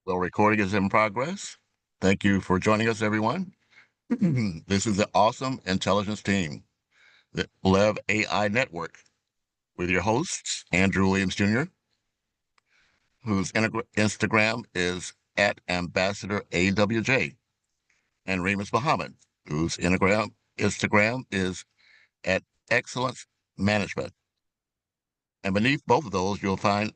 Well, recording is in progress. Thank you for joining us, everyone. This is the awesome intelligence team, the LEV AI network, with your hosts, Andrew Williams Jr., whose Instagram is at Ambassador AWJ, and Remus Muhammad, whose Instagram is at Excellence Management. And beneath both of those, you'll find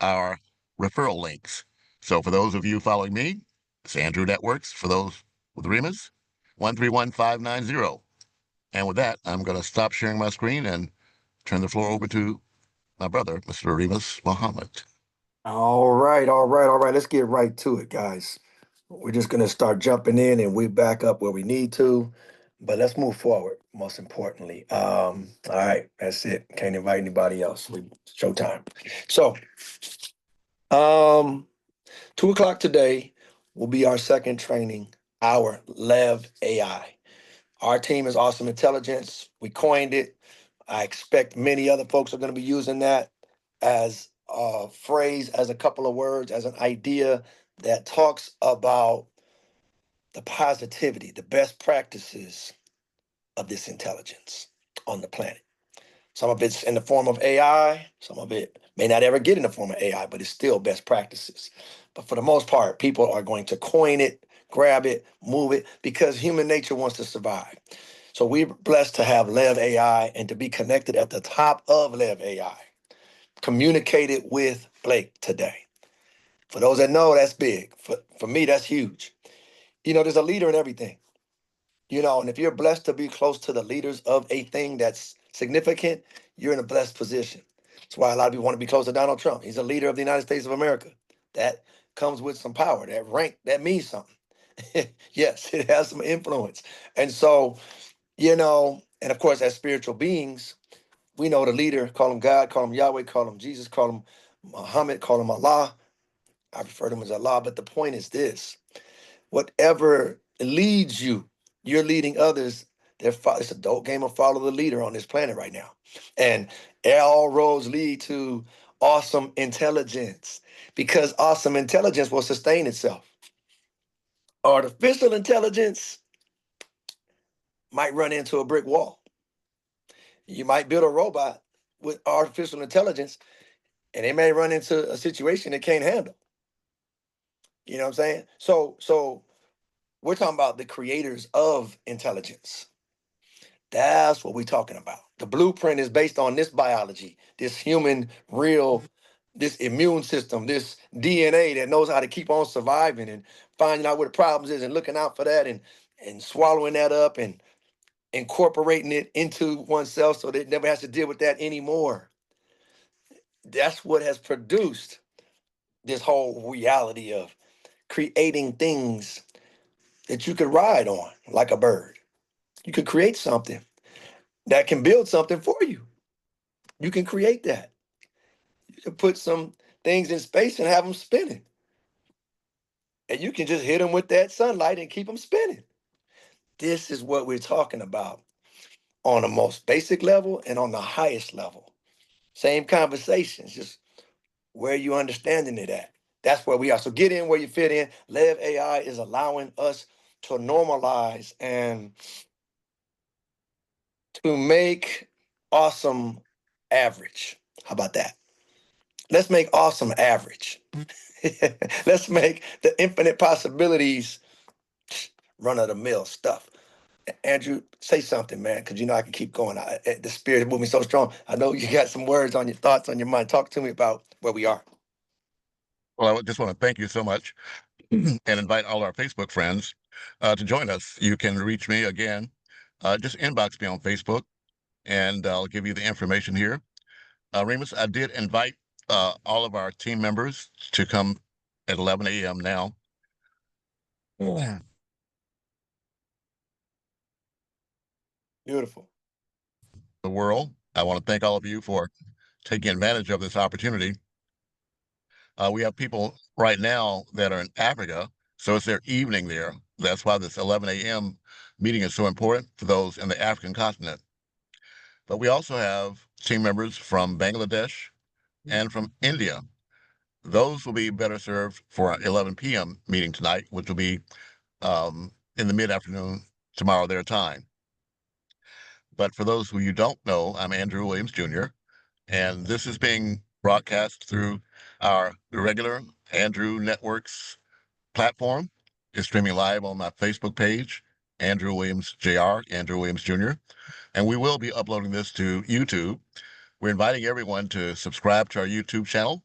our referral links. So for those of you following me, it's Andrew Networks. For those with Remus, 131590. And with that, I'm going to stop sharing my screen and turn the floor over to my brother, Mr. Remus Muhammad. All right. Let's get right to it, guys. We're just going to start jumping in and we back up where we need to, but let's move forward, most importantly. All right, that's it. Can't invite anybody else. Showtime. So, 2 o'clock today will be our second training, our LEV AI. Our team is Awesome Intelligence. We coined it. I expect many other folks are going to be using that as a phrase, as a couple of words, as an idea that talks about the positivity, the best practices of this intelligence on the planet. Some of it's in the form of AI, some of it may not ever get in the form of AI, but it's still best practices. But for the most part, people are going to coin it, grab it, move it, because human nature wants to survive. So we're blessed to have LEV AI and to be connected at the top of LEV AI. Communicated with Blake today. For those that know, that's big. For me, that's huge. There's a leader in everything. And if you're blessed to be close to the leaders of a thing that's significant, you're in a blessed position. That's why a lot of people want to be close to Donald Trump. He's a leader of the United States of America. That comes with some power. That rank, that means something. Yes, it has some influence. And so, and of course, as spiritual beings, we know the leader, call him God, call him Yahweh, call him Jesus, call him Muhammad, call him Allah. I refer to him as Allah. But the point is this: whatever leads you, you're leading others. It's a dope game of follow the leader on this planet right now. And all roads lead to awesome intelligence, because awesome intelligence will sustain itself. Artificial intelligence might run into a brick wall. You might build a robot with artificial intelligence, and they may run into a situation they can't handle. You know what I'm saying? So we're talking about the creators of intelligence. That's what we're talking about. The blueprint is based on this biology, this human, real, this immune system, this DNA that knows how to keep on surviving and finding out what the problems is and looking out for that and swallowing that up and incorporating it into oneself so that it never has to deal with that anymore. That's what has produced this whole reality of creating things that you could ride on like a bird. You could create something that can build something for you. You can create that. You can put some things in space and have them spinning. And you can just hit them with that sunlight and keep them spinning. This is what we're talking about on the most basic level and on the highest level. Same conversations, just where you understanding it at. That's where we are. So get in where you fit in. LEV AI is allowing us to normalize and to make awesome average. How about that? Let's make awesome average. Let's make the infinite possibilities run of the mill stuff. Andrew, say something, man, because I can keep going. The spirit is moving so strong. I know you got some words on your thoughts on your mind. Talk to me about where we are. Well, I just want to thank you so much and invite all our Facebook friends to join us. You can reach me again. Just inbox me on Facebook, and I'll give you the information here. Remus, I did invite all of our team members to come at 11 a.m. now. Yeah. Beautiful. The world. I want to thank all of you for taking advantage of this opportunity. We have people right now that are in Africa, so it's their evening there. That's why this 11 a.m. meeting is so important for those in the African continent. But we also have team members from Bangladesh and from India. those will be better served for our 11 p.m. meeting tonight, which will be in the mid-afternoon tomorrow their time. But for those who you don't know, I'm Andrew Williams Jr., and this is being broadcast through our regular Andrew Networks platform. It's streaming live on my Facebook page, Andrew Williams Jr., Andrew Williams Jr., and we will be uploading this to YouTube. We're inviting everyone to subscribe to our YouTube channel.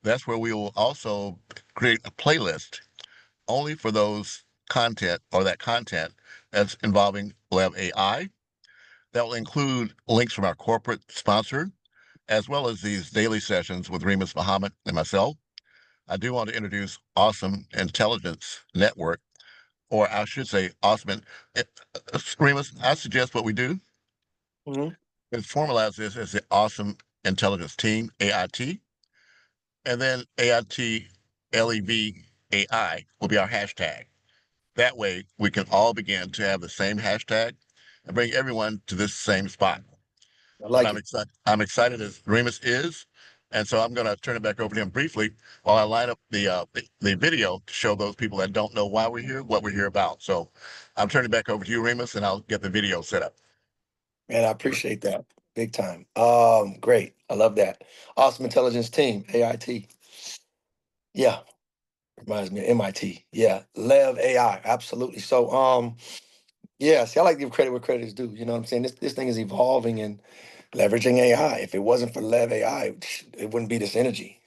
That's where we will also create a playlist only for those content or that content that's involving LEV AI. That will include links from our corporate sponsor, as well as these daily sessions with Remus Muhammad and myself. I do want to introduce Awesome Intelligence Network, or I should say Awesome. Remus, I suggest what we do Mhm. is formalize this as the Awesome Intelligence Team, AIT, and then AIT LEV AI will be our hashtag. That way, we can all begin to have the same hashtag and bring everyone to this same spot. I But like I'm it. excited. I'm excited as Remus is, and so I'm going to turn it back over to him briefly while I line up the video to show those people that don't know why we're here, what we're here about. So I'm turning it back over to you, Remus, and I'll get the video set up. Man, I appreciate that big time. Great. I love that. Awesome Intelligence Team, AIT. Yeah, reminds me of MIT. Yeah, LEV AI. Absolutely. So, yeah, see, I like to give credit where credit is due. You know what I'm saying? This thing is evolving and leveraging AI. If it wasn't for LEV AI, it wouldn't be this energy.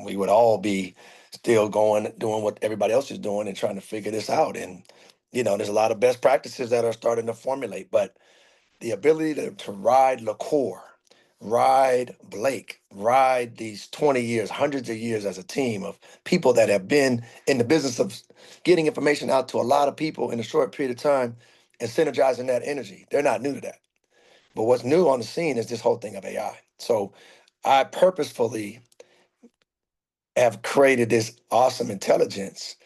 We would all be still going, doing what everybody else is doing and trying to figure this out. And, there's a lot of best practices that are starting to formulate, but the ability to ride LaCour, ride Blake, ride these 20 years, hundreds of years as a team of people that have been in the business of getting information out to a lot of people in a short period of time and synergizing that energy. They're not new to that. But what's new on the scene is this whole thing of AI. So I purposefully have created this awesome intelligence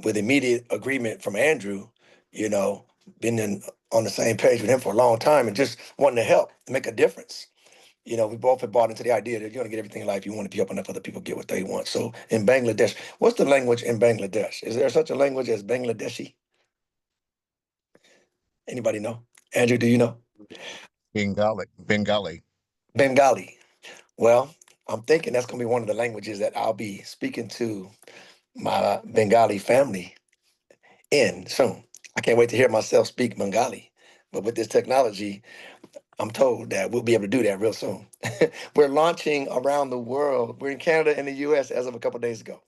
with immediate agreement from Andrew, you know, been on the same page with him for a long time and just wanting to help make a difference. We both have bought into the idea that you want to get everything in life, you want to be helping other people get what they want. So in Bangladesh, what's the language in Bangladesh? Is there such a language as Bangladeshi? Anybody know? Andrew, do you know? Bengali, Bengali. Bengali. Well, I'm thinking that's going to be one of the languages that I'll be speaking to my Bengali family in soon. I can't wait to hear myself speak Bengali. But with this technology, I'm told that we'll be able to do that real soon. We're launching around the world. We're in Canada and the US as of a couple of days ago.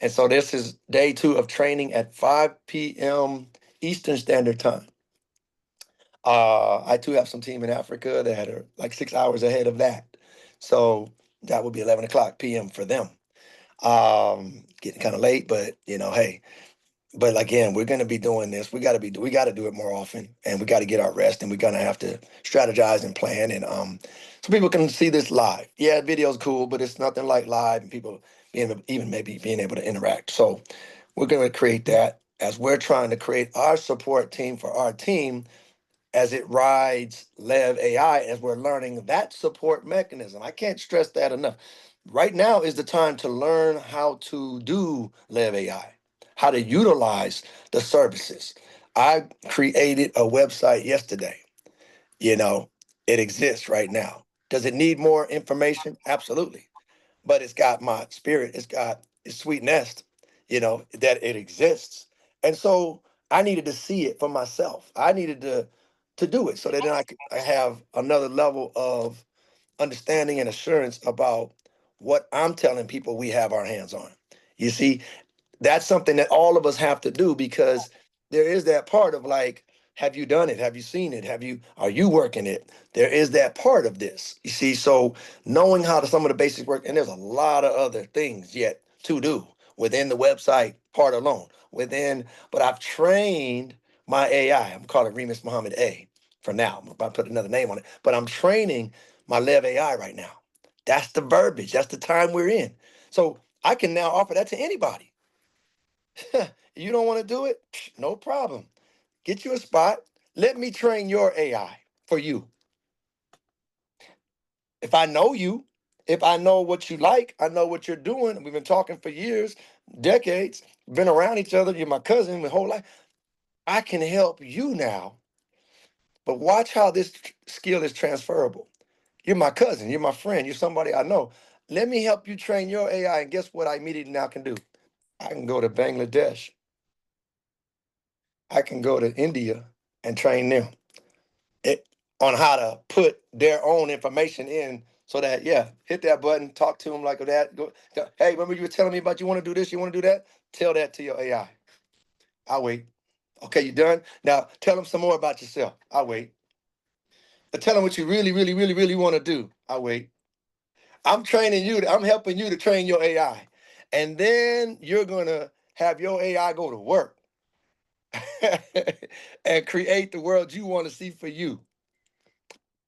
And so this is day 2 of training at 5 p.m. Eastern Standard Time. I too have some team in Africa that are like 6 hours ahead of that. So that would be 11 o'clock p.m. for them. Getting kind of late, but hey, but again, we're going to be doing this. We got to do it more often, and we got to get our rest, and we're going to have to strategize and plan, and so people can see this live. Yeah, video's cool, but it's nothing like live, and people even maybe being able to interact. So we're going to create that as we're trying to create our support team for our team as it rides LEV AI, as we're learning that support mechanism. I can't stress that enough. Right now is the time to learn how to do LEV AI, how to utilize the services. I created a website yesterday. You know, it exists right now. Does it need more information? Absolutely. But it's got my spirit, it's got its sweet nest, that it exists. And so I needed to see it for myself. I needed to do it so that then I have another level of understanding and assurance about what I'm telling people we have our hands on. You see, that's something that all of us have to do because there is that part of like, have you done it? Have you seen it? Are you working it? There is that part of this. You see, so knowing how some of the basics work, and there's a lot of other things yet to do within the website part alone. But I've trained my AI. I'm calling it Remus Muhammad A for now. I'm about to put another name on it, but I'm training my LEV AI right now. That's the verbiage. That's the time we're in. So I can now offer that to anybody. You don't want to do it? No problem. Get you a spot. Let me train your AI for you. If I know you, if I know what you like, I know what you're doing. We've been talking for years, decades, been around each other. You're my cousin my whole life. I can help you now. But watch how this skill is transferable. You're my cousin, you're my friend, you're somebody I know. Let me help you train your AI. And guess what I immediately now can do? I can go to Bangladesh. I can go to India and train them on how to put their own information in so that, yeah, hit that button, talk to them like that. Hey, remember you were telling me about you want to do this, you want to do that? Tell that to your AI. I'll wait. Okay, you done? Now tell them some more about yourself. I'll wait. Tell them what you really, really, really, really want to do. I'll wait. I'm training you. I'm helping you to train your AI. And then you're going to have your AI go to work and create the world you want to see for you.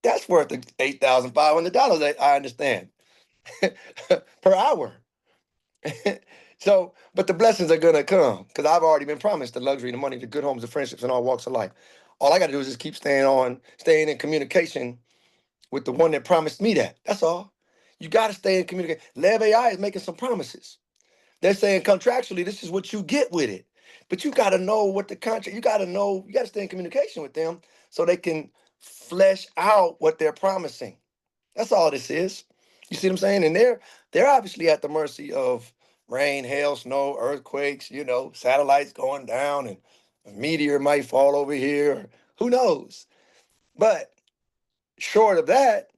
That's worth the $8,500, I understand, per hour. So, but the blessings are going to come because I've already been promised the luxury, the money, the good homes, the friendships, and all walks of life. All I got to do is just keep staying in communication with the one that promised me that. That's all. You got to stay in communication. LEV AI is making some promises. They're saying contractually, this is what you get with it. But you got to know what the contract, you got to stay in communication with them so they can flesh out what they're promising. That's all this is. You see what I'm saying? And they're obviously at the mercy of rain, hail, snow, earthquakes, satellites going down and a meteor might fall over here. Who knows? But short of that,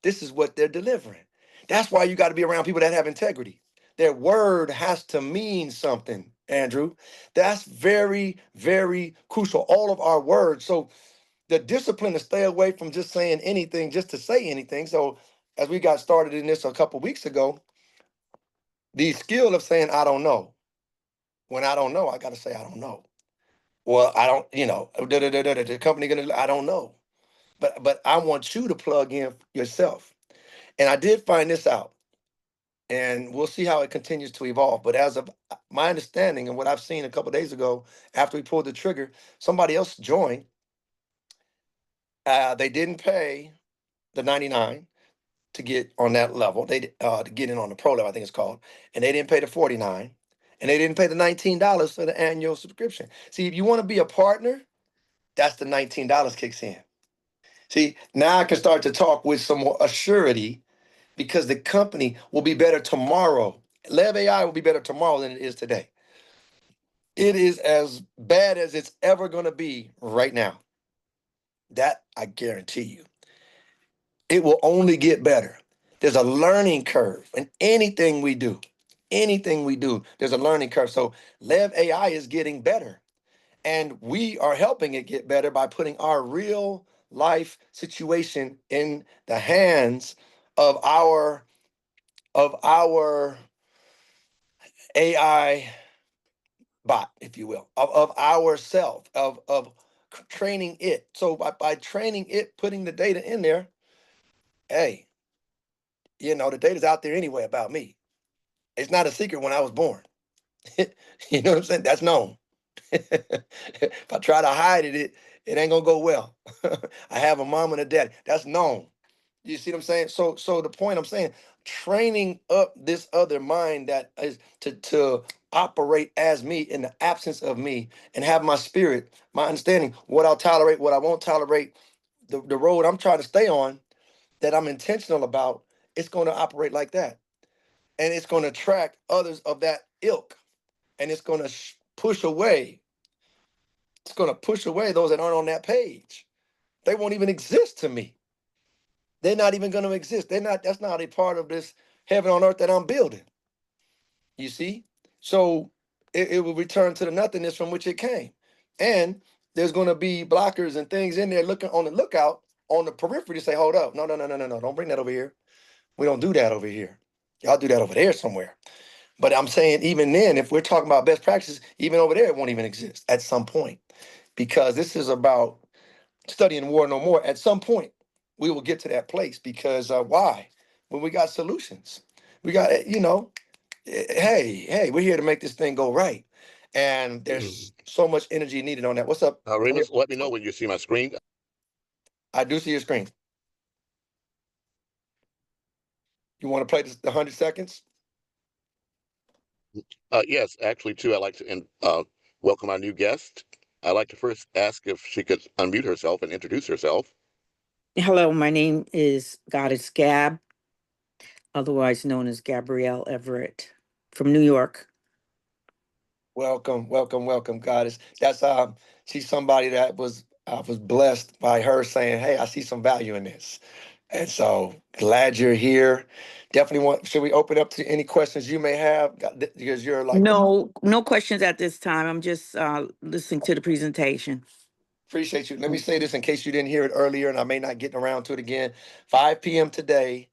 this is what they're delivering. That's why you got to be around people that have integrity. Their word has to mean something, Andrew. That's very, very crucial. All of our words. So the discipline to stay away from just saying anything just to say anything. So as we got started in this a couple weeks ago, the skill of saying I don't know. When I don't know, I got to say I don't know. Well, I don't, the company gonna, I don't know. But I want you to plug in yourself. And I did find this out. And we'll see how it continues to evolve. But as of my understanding and what I've seen a couple of days ago, after we pulled the trigger, somebody else joined. They didn't pay the 99 to get on that level. They to get in on the pro level, I think it's called, and they didn't pay the 49, and they didn't pay the $19 for the annual subscription. See, if you want to be a partner, that's the $19 kicks in. See, now I can start to talk with some more assurity because the company will be better tomorrow. LEV AI will be better tomorrow than it is today. It is as bad as it's ever going to be right now. That I guarantee you. It will only get better. There's a learning curve in anything we do. Anything we do, there's a learning curve. So LEV AI is getting better. And we are helping it get better by putting our real life situation in the hands of our AI bot, if you will, of ourself, of training it. So by training it, putting the data in there, hey, the data's out there anyway about me. It's not a secret when I was born. You know what I'm saying? That's known. If I try to hide it ain't gonna go well. I have a mom and a dad. That's known. You see what I'm saying? So the point I'm saying, training up this other mind that is to operate as me in the absence of me and have my spirit, my understanding, what I'll tolerate, what I won't tolerate, the road I'm trying to stay on, that I'm intentional about, it's going to operate like that. And it's going to attract others of that ilk. And it's going to push away. It's going to push away those that aren't on that page. They won't even exist to me. They're not even going to exist. That's not a part of this heaven on earth that I'm building. You see? So it will return to the nothingness from which it came. And there's going to be blockers and things in there looking on the lookout on the periphery to say, hold up. No. Don't bring that over here. We don't do that over here. Y'all do that over there somewhere. But I'm saying even then, if we're talking about best practices, even over there, it won't even exist at some point. Because this is about studying war no more. At some point, we will get to that place because why? When we got solutions, we got, hey, we're here to make this thing go right. And there's so much energy needed on that. What's up? Remus, let me know when you see my screen. I do see your screen. You want to play the 100 seconds? Yes, actually, too, I'd like to welcome our new guest. I'd like to first ask if she could unmute herself and introduce herself. Hello, my name is Goddess Gab, otherwise known as Gabrielle Everett, from New York. Welcome, welcome, welcome, Goddess. That's she's somebody that was I was blessed by her saying, "Hey, I see some value in this," and so glad you're here. Definitely want. Should we open up to any questions you may have? Because you're like No questions at this time. I'm just listening to the presentation. Appreciate you. Let me say this in case you didn't hear it earlier, and I may not get around to it again. 5 p.m. today,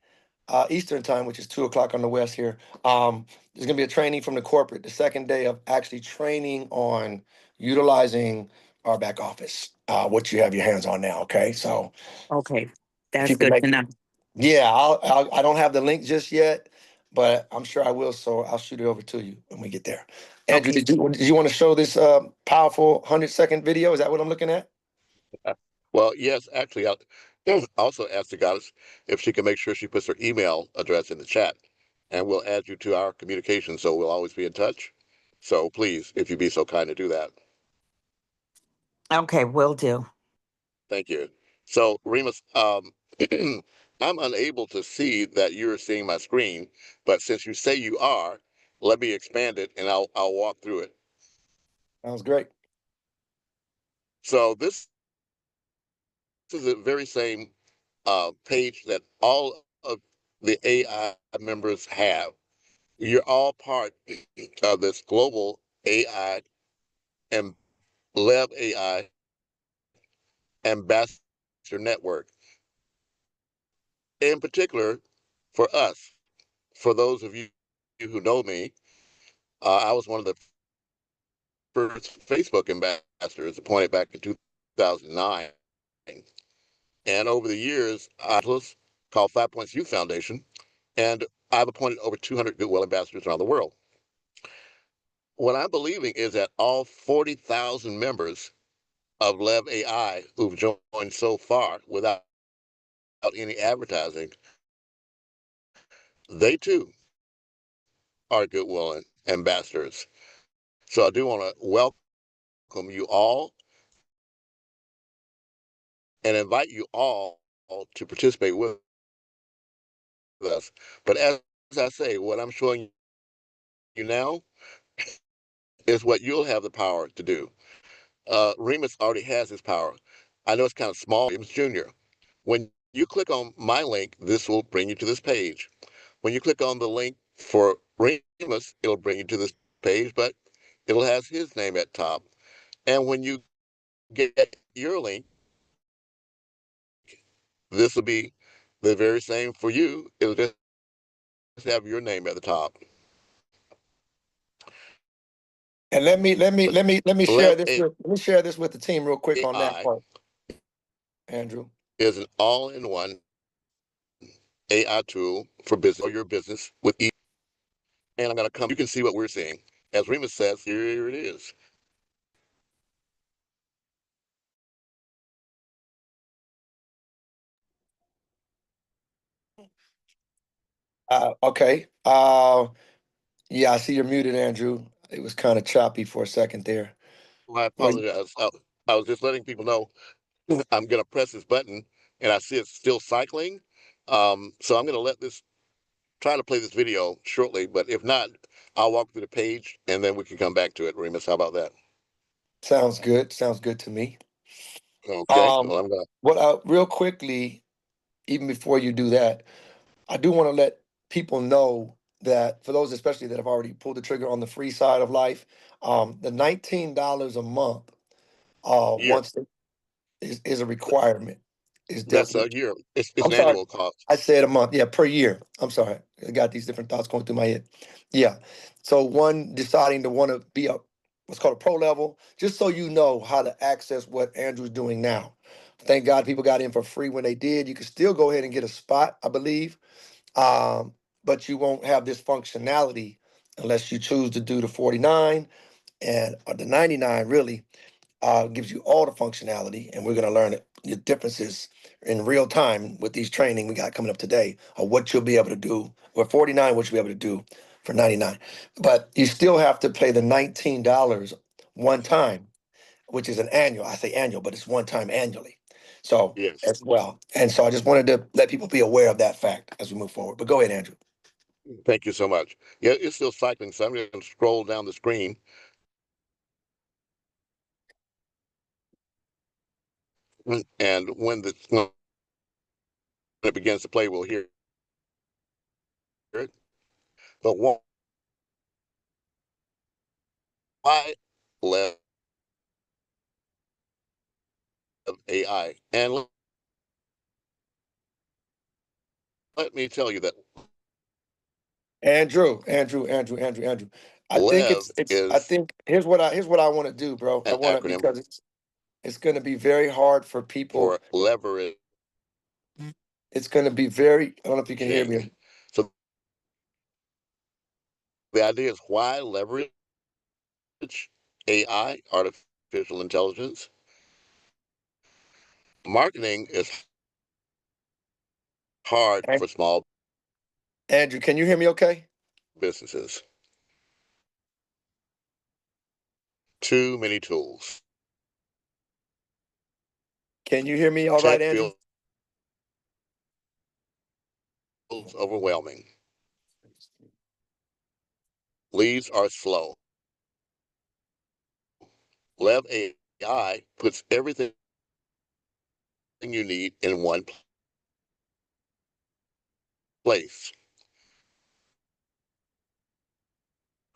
Eastern time, which is 2 o'clock on the West here. There's gonna be a training from the corporate, the second day of actually training on utilizing our back office, what you have your hands on now. Okay, so Okay, if that's you can good make, to know. yeah, I don't have the link just yet, but I'm sure I will. So I'll shoot it over to you when we get there. Andrew, Okay. did you want to show this powerful 100-second video? Is that what I'm looking at? Well, yes, actually, I also asked the goddess if she can make sure she puts her email address in the chat, and we'll add you to our communication, so we'll always be in touch. So please, if you'd be so kind to do that. Okay, will do. Thank you. So, Remus, I'm unable to see that you're seeing my screen, but since you say you are, let me expand it and I'll walk through it. Sounds great. So this is the very same page that all of the AI members have. You're all part of this global AI and LEV AI ambassador network. In particular, for us, for those of you who know me, I was one of the first Facebook ambassadors appointed back in 2009. And over the years, I was called 5 Points Youth Foundation, and I've appointed over 200 Goodwill ambassadors around the world. What I'm believing is that all 40,000 members of LEV AI who've joined so far without any advertising, they too are Goodwill ambassadors. So I do want to welcome you all and invite you all to participate with us. But as I say, what I'm showing you now is what you'll have the power to do. Remus already has his power. I know it's kind of small, Remus Jr. When you click on my link, this will bring you to this page. When you click on the link for Remus, it'll bring you to this page, but it'll have his name at top. And when you get your link, this will be the very same for you. It'll just have your name at the top. And let me share LEV this with the team real quick on that AI part, Andrew. is an all-in-one AI tool for business or your business with ease. And I'm going to come, you can see what we're seeing. As Remus says, here it is. Okay. Yeah, I see you're muted, Andrew. It was kind of choppy for a second there. Well, I Well, apologize. I was just letting people know I'm going to press this button and I see it's still cycling. So I'm going to try to play this video shortly, but if not, I'll walk through the page and then we can come back to it. Remus, how about that? sounds good. Sounds good to me. Okay. Well, I'm going to. What real quickly, even before you do that, I do want to let people know that for those especially that have already pulled the trigger on the free side of life, the $19 a month Year. once is a requirement. Is That's definitely a year. It's I'm an sorry. annual cost. I said a month. Yeah, per year. I'm sorry. I got these different thoughts going through my head. Yeah. So one deciding to want to be a what's called a pro level, just so you know how to access what Andrew's doing now. Thank God people got in for free when they did. You can still go ahead and get a spot, I believe. But you won't have this functionality unless you choose to do the 49 and the 99 really gives you all the functionality, and we're going to learn it the differences in real time with these training we got coming up today, or what you'll be able to do. Or 49, what you'll be able to do for 99. But you still have to pay the $19 one time, which is an annual. I say annual, but it's one time annually. So Yes. as well. And so I just wanted to let people be aware of that fact as we move forward. But go ahead, Andrew. Thank you so much. Yeah, it's still cycling, so I'm going to scroll down the screen. And when it begins to play, we'll hear it. But why LEV AI? And let me tell you that Andrew. I think LEV it's I is think here's what I want to do, bro. I an want to, acronym because it's going to be very hard for people. for leverage It's going to be very, I don't know if you can hear me. So the idea is, why leverage AI, artificial intelligence? Marketing is hard An- for small Andrew, can you hear me okay? businesses. Too many tools. Can you hear me all right, Tech Andrew? feels overwhelming. Leads are slow. LEV AI puts everything you need in one place.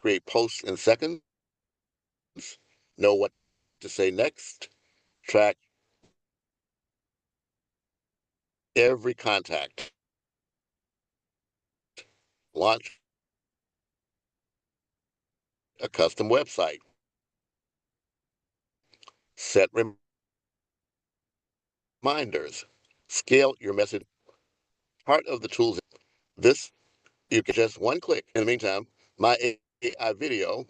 Create posts in seconds. Know what to say next. Track every contact. Launch a custom website. Set reminders. Scale your message. Part of the tools. This, you can just one click. In the meantime, my AI video.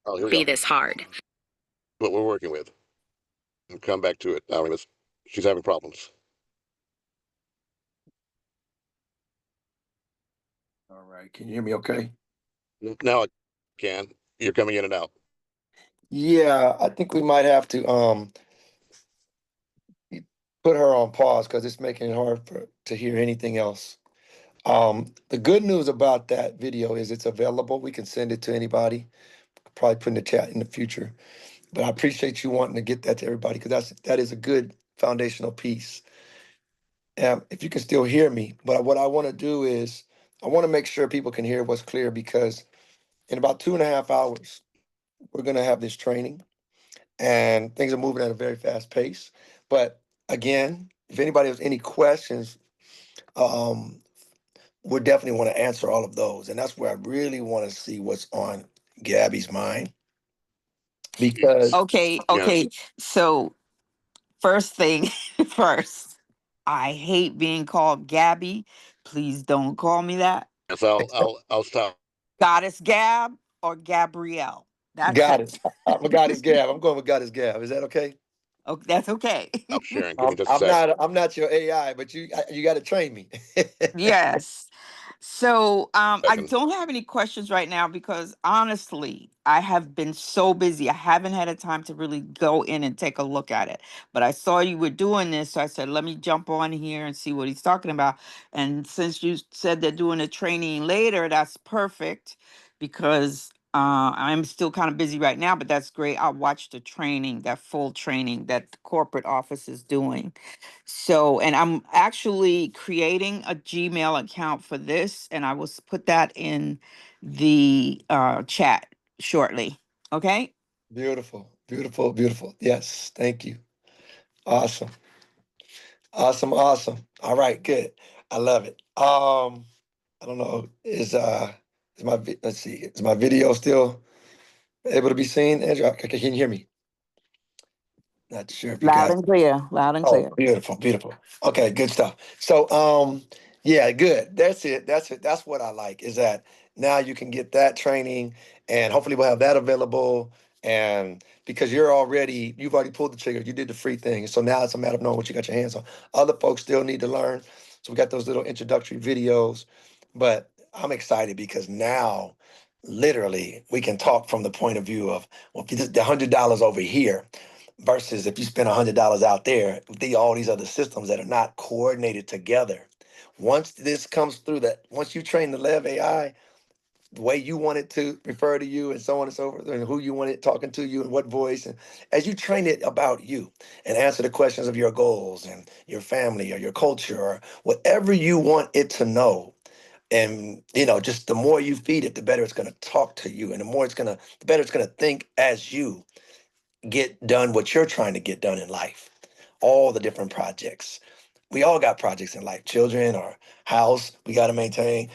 Oh, here we go. Be this hard. What we're working with. And come back to it. Now, Remus, she's having problems. All right. Can you hear me okay? Now I can. You're coming in and out. Yeah, I think we might have to put her on pause because it's making it hard to hear anything else. The good news about that video is it's available. We can send it to anybody. Probably put in the chat in the future. But I appreciate you wanting to get that to everybody, because that is a good foundational piece. If you can still hear me, but what I want to do is I want to make sure people can hear what's clear, because in about 2.5 hours, we're going to have this training, and things are moving at a very fast pace. But again, if anybody has any questions, we definitely want to answer all of those. And that's where I really want to see what's on Gabby's mind, because Okay, Yes. okay. So first thing first, I hate being called Gabby. Please don't call me that. Yes, I'll stop Goddess Gab or Gabrielle. That's got it. it. I'm a Goddess Gab. I'm going with Goddess Gab. Is that okay? Okay, that's okay. sharing. Give me I'm, just a I'm sec. not I'm not your AI, but you got to train me. Yes. So I Second. don't have any questions right now because honestly, I have been so busy. I haven't had a time to really go in and take a look at it. But I saw you were doing this, so I said, let me jump on here and see what he's talking about. And since you said they're doing a training later, that's perfect because I'm still kind of busy right now, but that's great. I'll watch the training, that full training that the corporate office is doing. So, and I'm actually creating a Gmail account for this, and I will put that in the chat shortly. Okay. Beautiful, beautiful, beautiful. Yes, thank you. Awesome, awesome, awesome. All right, good. I love it. I don't know. Is my let's see. Is my video still able to be seen? Andrew, can you hear me? Not sure if you Loud guys. and clear. Loud and Oh, clear. beautiful, beautiful. Okay, good stuff. So, yeah, good. That's it. That's it. That's what I like, is that now you can get that training, and hopefully we'll have that available. And because you've already pulled the trigger, you did the free thing. So now it's a matter of knowing what you got your hands on. Other folks still need to learn. So we got those little introductory videos. But I'm excited because now literally we can talk from the point of view of, well, if you just the $100 over here versus if you spend $100 out there, all these other systems that are not coordinated together. Once this comes through, that once you train the LEV AI, the way you want it to refer to you and so on and so forth, and who you want it talking to you and what voice, and as you train it about you and answer the questions of your goals and your family or your culture or whatever you want it to know. And just the more you feed it, the better it's going to talk to you, and the better it's going to think as you get done what you're trying to get done in life. All the different projects. We all got projects in life, children or house we got to maintain.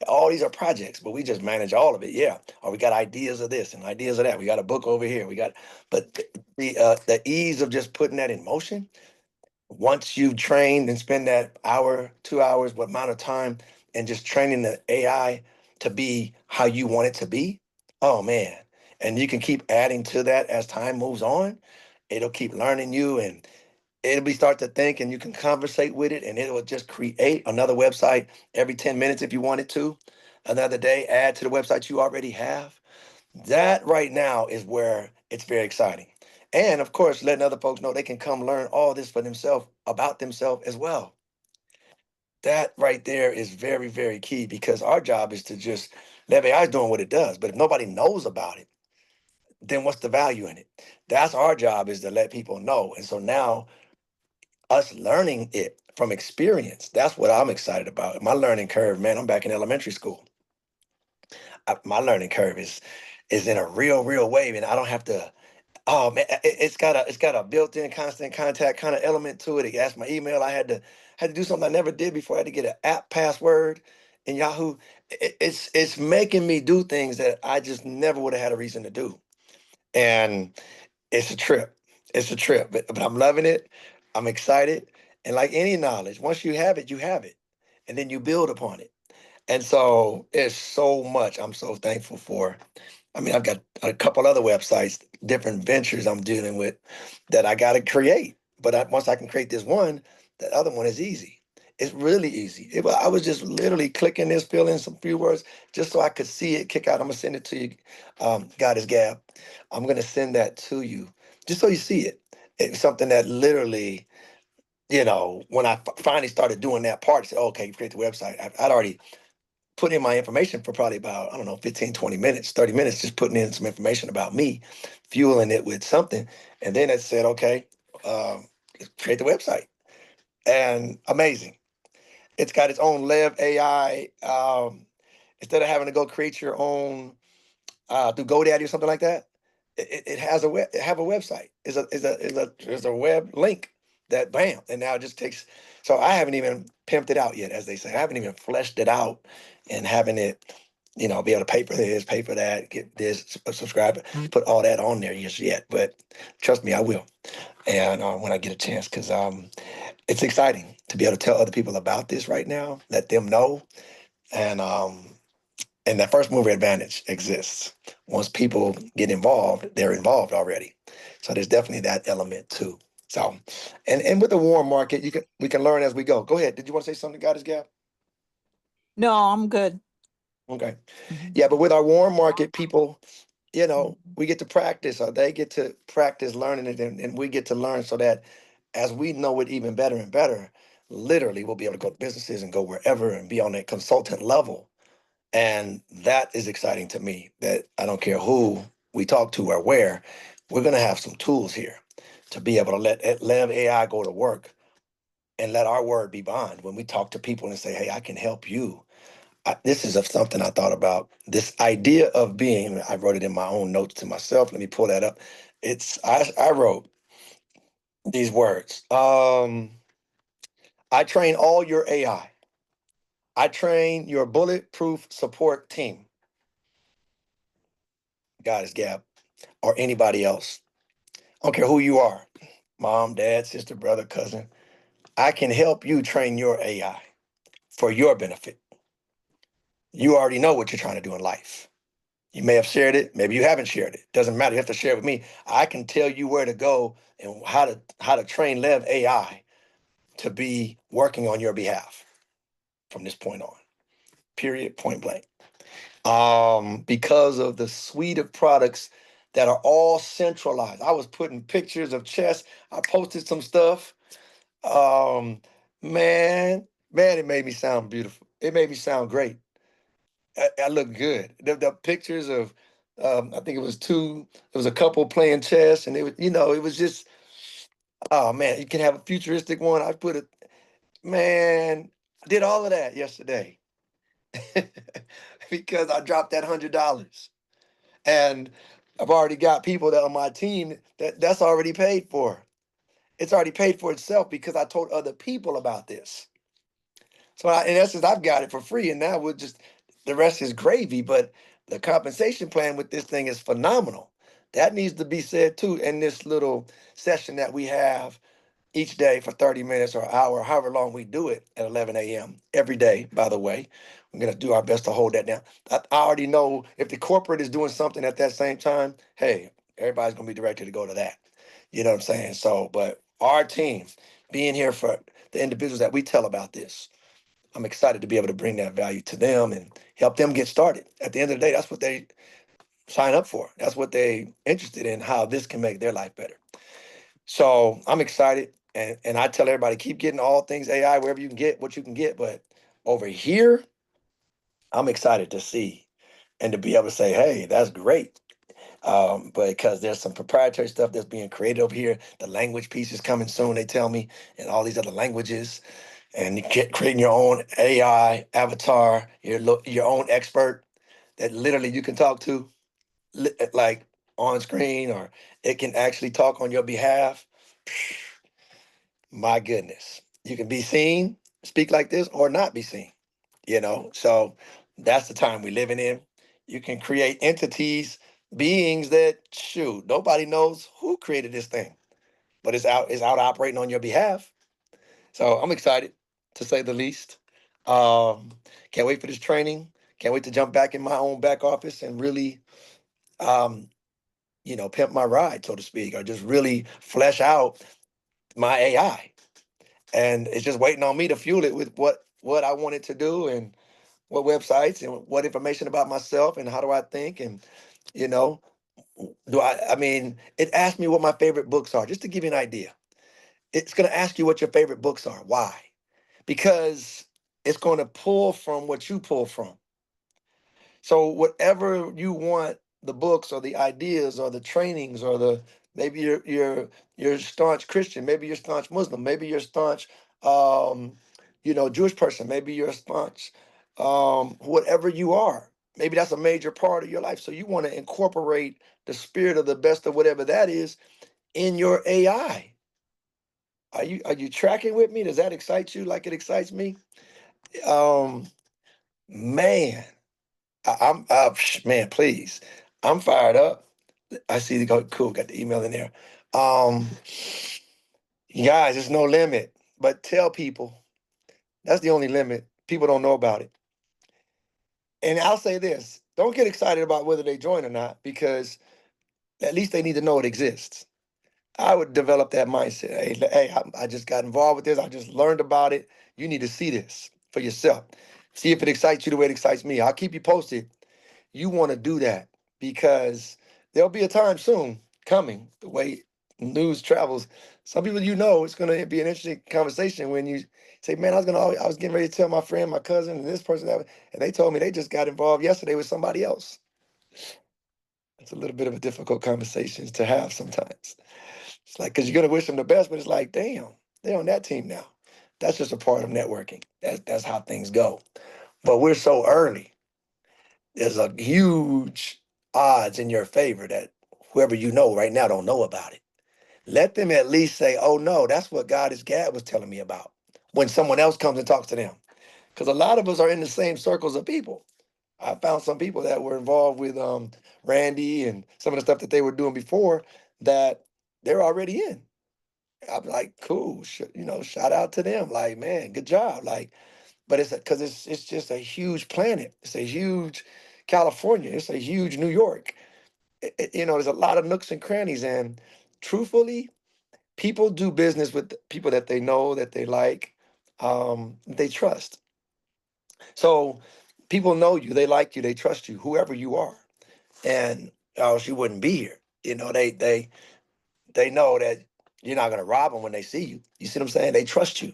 All these are projects, but we just manage all of it. Yeah. Or we got ideas of this and ideas of that. We got a book over here. But the ease of just putting that in motion. Once you've trained and spend that hour, 2 hours, what amount of time, and just training the AI to be how you want it to be, oh man. And you can keep adding to that as time moves on. It'll keep learning you, and it'll be start to think, and you can conversate with it, and it will just create another website every 10 minutes if you wanted to. Another day, add to the website you already have. That right now is where it's very exciting. And of course, letting other folks know they can come learn all this for themselves, about themselves as well. That right there is very, very key, because our job is to just let AI doing what it does. But if nobody knows about it, then what's the value in it? That's our job, is to let people know. And so now us learning it from experience, that's what I'm excited about. My learning curve, man, I'm back in elementary school. My learning curve is in a real way, and I don't have to. Oh man, it's got a built-in constant contact kind of element to it. It asked my email. I had to do something I never did before. I had to get an app password in Yahoo. It's making me do things that I just never would have had a reason to do. And it's a trip. It's a trip. But I'm loving it. I'm excited. And like any knowledge, once you have it, you have it. And then you build upon it. And so it's so much I'm so thankful for. I mean, I've got a couple other websites, different ventures I'm dealing with that I got to create. But once I can create this one, the other one is easy. It's really easy. I was just literally clicking this, fill in some few words just so I could see it kick out. I'm going to send it to you, Goddess Gab. I'm going to send that to you just so you see it. It's something that literally, when I finally started doing that part, I said, okay, create the website. I'd already put in my information for probably about, I don't know, 15, 20 minutes, 30 minutes, just putting in some information about me, fueling it with something. And then it said, okay, um, create the website. And amazing. It's got its own LEV AI. Instead of having to go create your own through GoDaddy or something like that, it has it have a website. Is a web link that bam, and now it just takes. So I haven't even pimped it out yet, as they say. I haven't even fleshed it out and having it, be able to pay for this, pay for that, get this, subscribe, put all that on there just yet. But trust me, I will. And when I get a chance, because it's exciting to be able to tell other people about this right now, let them know, and that first mover advantage exists. Once people get involved, they're involved already. So there's definitely that element too. So, and with the warm market, we can learn as we go. Go ahead. Did you want to say something, Goddess Gab? No, I'm good. Okay. Mhm. Yeah, but with our warm market people, we get to practice, or they get to practice learning it, and we get to learn, so that as we know it even better and better, literally we'll be able to go to businesses and go wherever and be on a consultant level. And that is exciting to me, that I don't care who we talk to or where, we're going to have some tools here to be able to let AI go to work and let our word be bond. When we talk to people and say, hey, I can help you. This is something I thought about. This idea of being, I wrote it in my own notes to myself. Let me pull that up. I wrote these words. I train all your AI. I train your bulletproof support team. Goddess Gab, or anybody else. I don't care who you are, mom, dad, sister, brother, cousin. I can help you train your AI for your benefit. You already know what you're trying to do in life. You may have shared it, maybe you haven't shared it. Doesn't matter. You have to share it with me. I can tell you where to go and how to train LEV AI to be working on your behalf from this point on. Period. Point blank. Because of the suite of products that are all centralized. I was putting pictures of chess. I posted some stuff. Um, man, it made me sound beautiful. It made me sound great. I look good. The pictures of, I think it was two. There was a couple playing chess, and it was, it was just, oh man, you can have a futuristic one. I put it, man. I did all of that yesterday because I dropped that $100, and I've already got people that on my team that's already paid for. It's already paid for itself because I told other people about this. So in essence, I've got it for free, and now we'll just the rest is gravy. But the compensation plan with this thing is phenomenal. That needs to be said too in this little session that we have each day for 30 minutes or an hour, however long we do it at 11 a.m. every day. By the way, we're gonna do our best to hold that down. I already know if the corporate is doing something at that same time, hey, everybody's gonna be directed to go to that. You know what I'm saying? So, but our team being here for the individuals that we tell about this, I'm excited to be able to bring that value to them and help them get started. At the end of the day, that's what they sign up for. That's what they interested in, how this can make their life better. So I'm excited. And I tell everybody, keep getting all things AI wherever you can get what you can get. But over here, I'm excited to see and to be able to say, hey, that's great. But because there's some proprietary stuff that's being created over here, the language piece is coming soon, they tell me, and all these other languages, and you get creating your own AI avatar, your own expert that literally you can talk to, like on screen, or it can actually talk on your behalf. My goodness, you can be seen, speak like this, or not be seen. So that's the time we're living in. You can create entities, beings that shoot, nobody knows who created this thing, but it's out operating on your behalf. So I'm excited, to say the least. Um, can't wait for this training. Can't wait to jump back in my own back office and really, um, pimp my ride, so to speak, or just really flesh out my AI. And it's just waiting on me to fuel it with what I want it to do, and what websites and what information about myself and how do I think, and you know I mean, it asked me what my favorite books are, just to give you an idea. It's going to ask you what your favorite books are. Why? Because it's going to pull from what you pull from. So whatever you want, the books or the ideas or the trainings or the, maybe you're staunch Christian, maybe you're staunch Muslim, maybe you're staunch um, Jewish person, maybe you're staunch whatever you are. Maybe that's a major part of your life. So you want to incorporate the spirit of the best of whatever that is in your AI. Are you tracking with me? Does that excite you like it excites me? Um, man. I'm man, please. I'm fired up. I see the go cool, got the email in there. Um guys, there's no limit. But tell people that's the only limit. People don't know about it. And I'll say this: don't get excited about whether they join or not, because at least they need to know it exists. I would develop that mindset. Hey, I just got involved with this. I just learned about it. You need to see this for yourself. See if it excites you the way it excites me. I'll keep you posted. You want to do that because there'll be a time soon coming, the way news travels. Some people, it's going to be an interesting conversation when you say, man, I was getting ready to tell my friend, my cousin, and this person that, and they told me they just got involved yesterday with somebody else. It's a little bit of a difficult conversation to have sometimes. It's like, because you're going to wish them the best, but it's like, damn, they're on that team now. That's just a part of networking. That's how things go. But we're so early. There's a huge odds in your favor that whoever you know right now don't know about it. Let them at least say, oh no, that's what Goddess Gab was telling me about, when someone else comes and talks to them. Because a lot of us are in the same circles of people. I found some people that were involved with Randy and some of the stuff that they were doing before that they're already in. I'm like, cool, shout out to them. Like, man, good job. Like, but it's because it's just a huge planet. It's a huge California. It's a huge New York. There's a lot of nooks and crannies, and truthfully, people do business with people that they know, that they like, they trust. So people know you, they like you, they trust you, whoever you are, and else you wouldn't be here. They know that you're not going to rob them when they see you. You see what I'm saying? They trust you.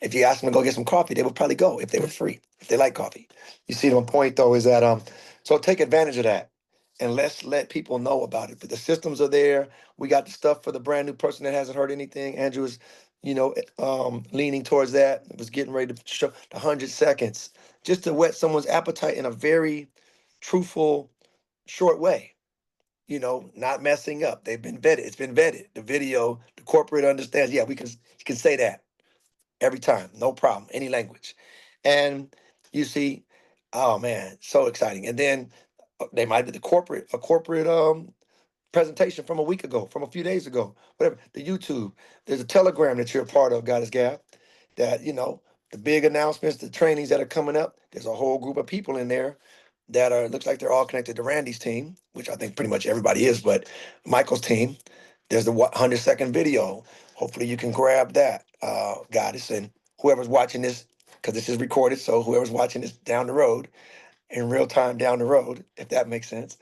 If you ask them to go get some coffee, they would probably go if they were free, if they like coffee. You see, my point though is that so take advantage of that, and let's let people know about it. But the systems are there. We got the stuff for the brand new person that hasn't heard anything. Andrew is, leaning towards that. Was getting ready to show the 100 seconds just to whet someone's appetite in a very truthful, short way. Not messing up. They've been vetted. It's been vetted. The video, the corporate understands. Yeah, you can say that every time, no problem, any language. And you see, oh man, so exciting. And then they might be a corporate presentation from a week ago, from a few days ago, whatever. The YouTube, there's a Telegram that you're a part of, Goddess Gab, that the big announcements, the trainings that are coming up. There's a whole group of people in there that looks like they're all connected to Randy's team, which I think pretty much everybody is, but Michael's team. There's the 100-second video. Hopefully you can grab that, Goddess, and whoever's watching this, because this is recorded, so whoever's watching this down the road, in real time down the road, if that makes sense,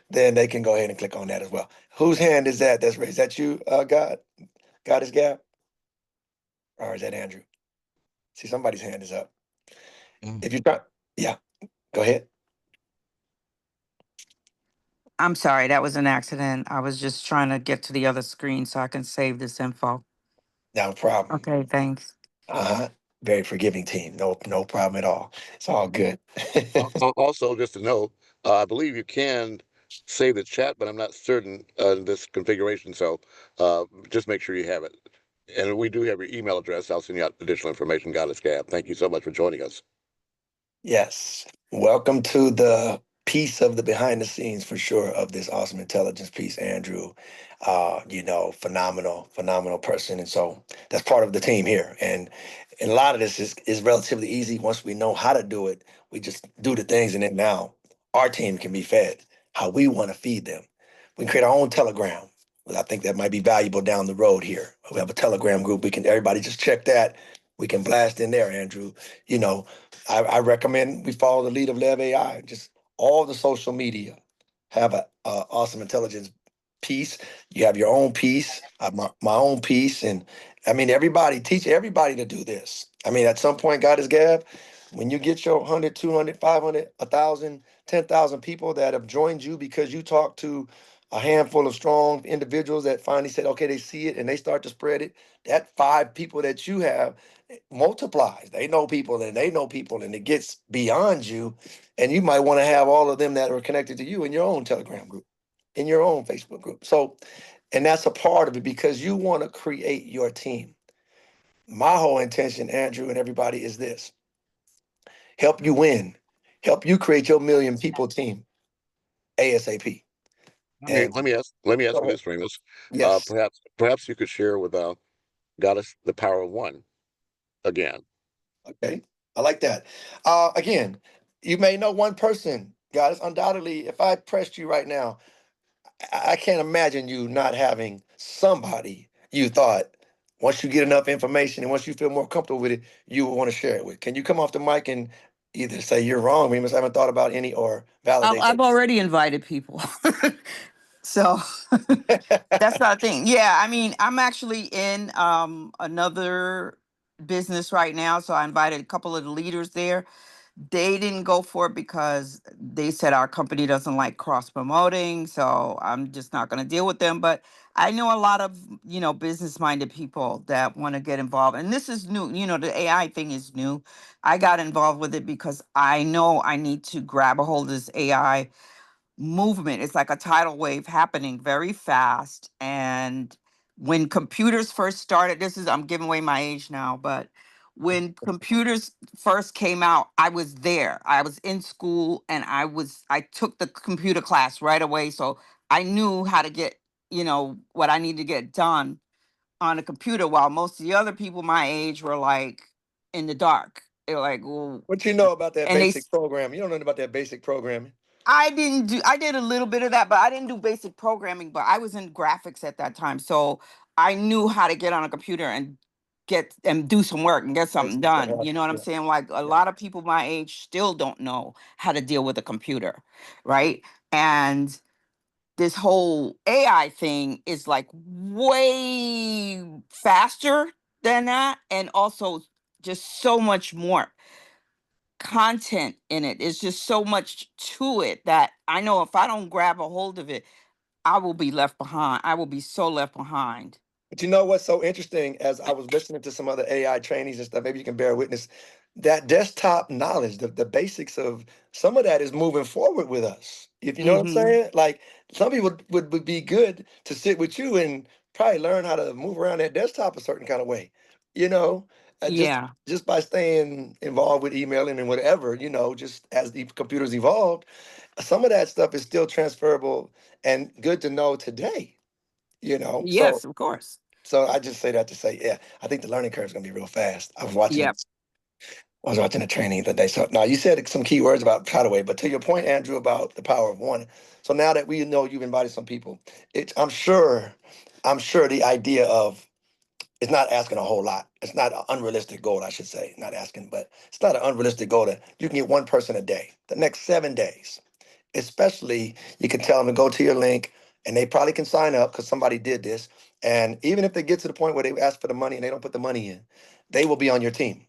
then they can go ahead and click on that as well. Whose hand is that that's raised? Is that you, Goddess Gab? Or is that Andrew? See, somebody's hand is up. If you try, yeah, go ahead. I'm sorry, that was an accident. I was just trying to get to the other screen so I can save this info. No problem. Okay, thanks. Uh-huh. Very forgiving team. No problem at all. It's all good. Also, just to note, I believe you can save the chat, but I'm not certain this configuration. So just make sure you have it. And we do have your email address. I'll send you out additional information, Goddess Gab. Thank you so much for joining us. Yes. Welcome to the piece of the behind the scenes for sure of this awesome intelligence piece, Andrew. Phenomenal person. And so that's part of the team here. And a lot of this is relatively easy. Once we know how to do it, we just do the things, and then now our team can be fed how we want to feed them. We can create our own Telegram. Well, I think that might be valuable down the road here. We have a Telegram group. Everybody just check that. We can blast in there, Andrew. You know, I recommend we follow the lead of LEV AI. Just all the social media have a awesome intelligence piece. You have your own piece, I have my own piece, and I mean everybody teach everybody to do this. I mean, at some point, Goddess Gab, when you get your 100, 200, 500, 1,000, 10,000 people that have joined you because you talk to a handful of strong individuals that finally said, okay, they see it and they start to spread it. That 5 people that you have multiplies. They know people and they know people, and it gets beyond you. And you might want to have all of them that are connected to you in your own Telegram group, in your own Facebook group. So, and that's a part of it because you want to create your team. My whole intention, Andrew, and everybody, is this: help you win, help you create your million people team ASAP. And Let me ask go you ahead. this, Remus. Yes. Perhaps you could share with Goddess the power of one again. Okay. I like that. Again, you may know one person, guys. Undoubtedly, if I pressed you right now, I can't imagine you not having somebody you thought once you get enough information and once you feel more comfortable with it, you would want to share it with. Can you come off the mic and either say you're wrong, Remus, I haven't thought about any, or validate I've already invited people. So that's not a thing. Yeah, I mean, I'm actually in another business right now, so I invited a couple of the leaders there. They didn't go for it because they said our company doesn't like cross promoting, so I'm just not going to deal with them. But I know a lot of business minded people that want to get involved, and this is new. The AI thing is new. I got involved with it because I know I need to grab a hold of this AI movement. It's like a tidal wave happening very fast. And when computers first started, I'm giving away my age now, but when computers first came out, I was there. I was in school and I took the computer class right away. So I knew how to get, what I need to get done on a computer, while most of the other people my age were like in the dark. They're like, well, What you know about that and basic programming? You don't know about that basic programming. I didn't do, I did a little bit of that, but I didn't do basic programming, but I was in graphics at that time. So I knew how to get on a computer and get and do some work and get Make something some stuff done. You happen. know what I'm Yeah. saying? Like a Yeah. lot of people my age still don't know how to deal with a computer, right? And this whole AI thing is like way faster than that, and also just so much more content in it. It's just so much to it that I know if I don't grab a hold of it, I will be left behind. I will be so left behind. But you know what's so interesting? As I was listening to some other AI trainings and stuff, maybe you can bear witness, that desktop knowledge, the basics of some of that is moving forward with us. If you know what I'm Mm-hmm. saying? Like some people would be good to sit with you and probably learn how to move around that desktop a certain kind of way, you know, Yeah. just by staying involved with emailing and whatever, just as the computers evolved, some of that stuff is still transferable and good to know today, So Yes, of course. so I just say that to say, yeah, I think the learning curve is gonna be real fast. Yep. I was watching a training the other day. So now you said some key words about Cutaway, but to your point, Andrew, about the power of one. So now that we know you've invited some people, I'm sure the idea of it's not asking a whole lot. It's not an unrealistic goal, I should say. Not asking, but it's not an unrealistic goal that you can get one person a day. The next 7 days, especially, you can tell them to go to your link, and they probably can sign up because somebody did this. And even if they get to the point where they ask for the money and they don't put the money in, they will be on your team.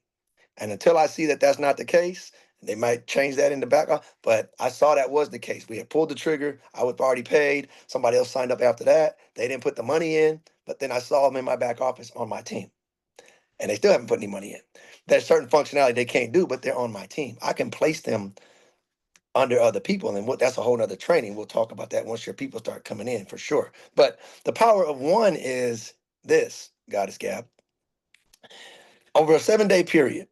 And until I see that that's not the case, they might change that in the background. But I saw that was the case. We had pulled the trigger. I was already paid. Somebody else signed up after that. They didn't put the money in, but then I saw them in my back office on my team, and they still haven't put any money in. There's certain functionality they can't do, but they're on my team. I can place them under other people, and that's a whole nother training. We'll talk about that once your people start coming in for sure. But the power of one is this, Goddess Gab. Over a 7 day period,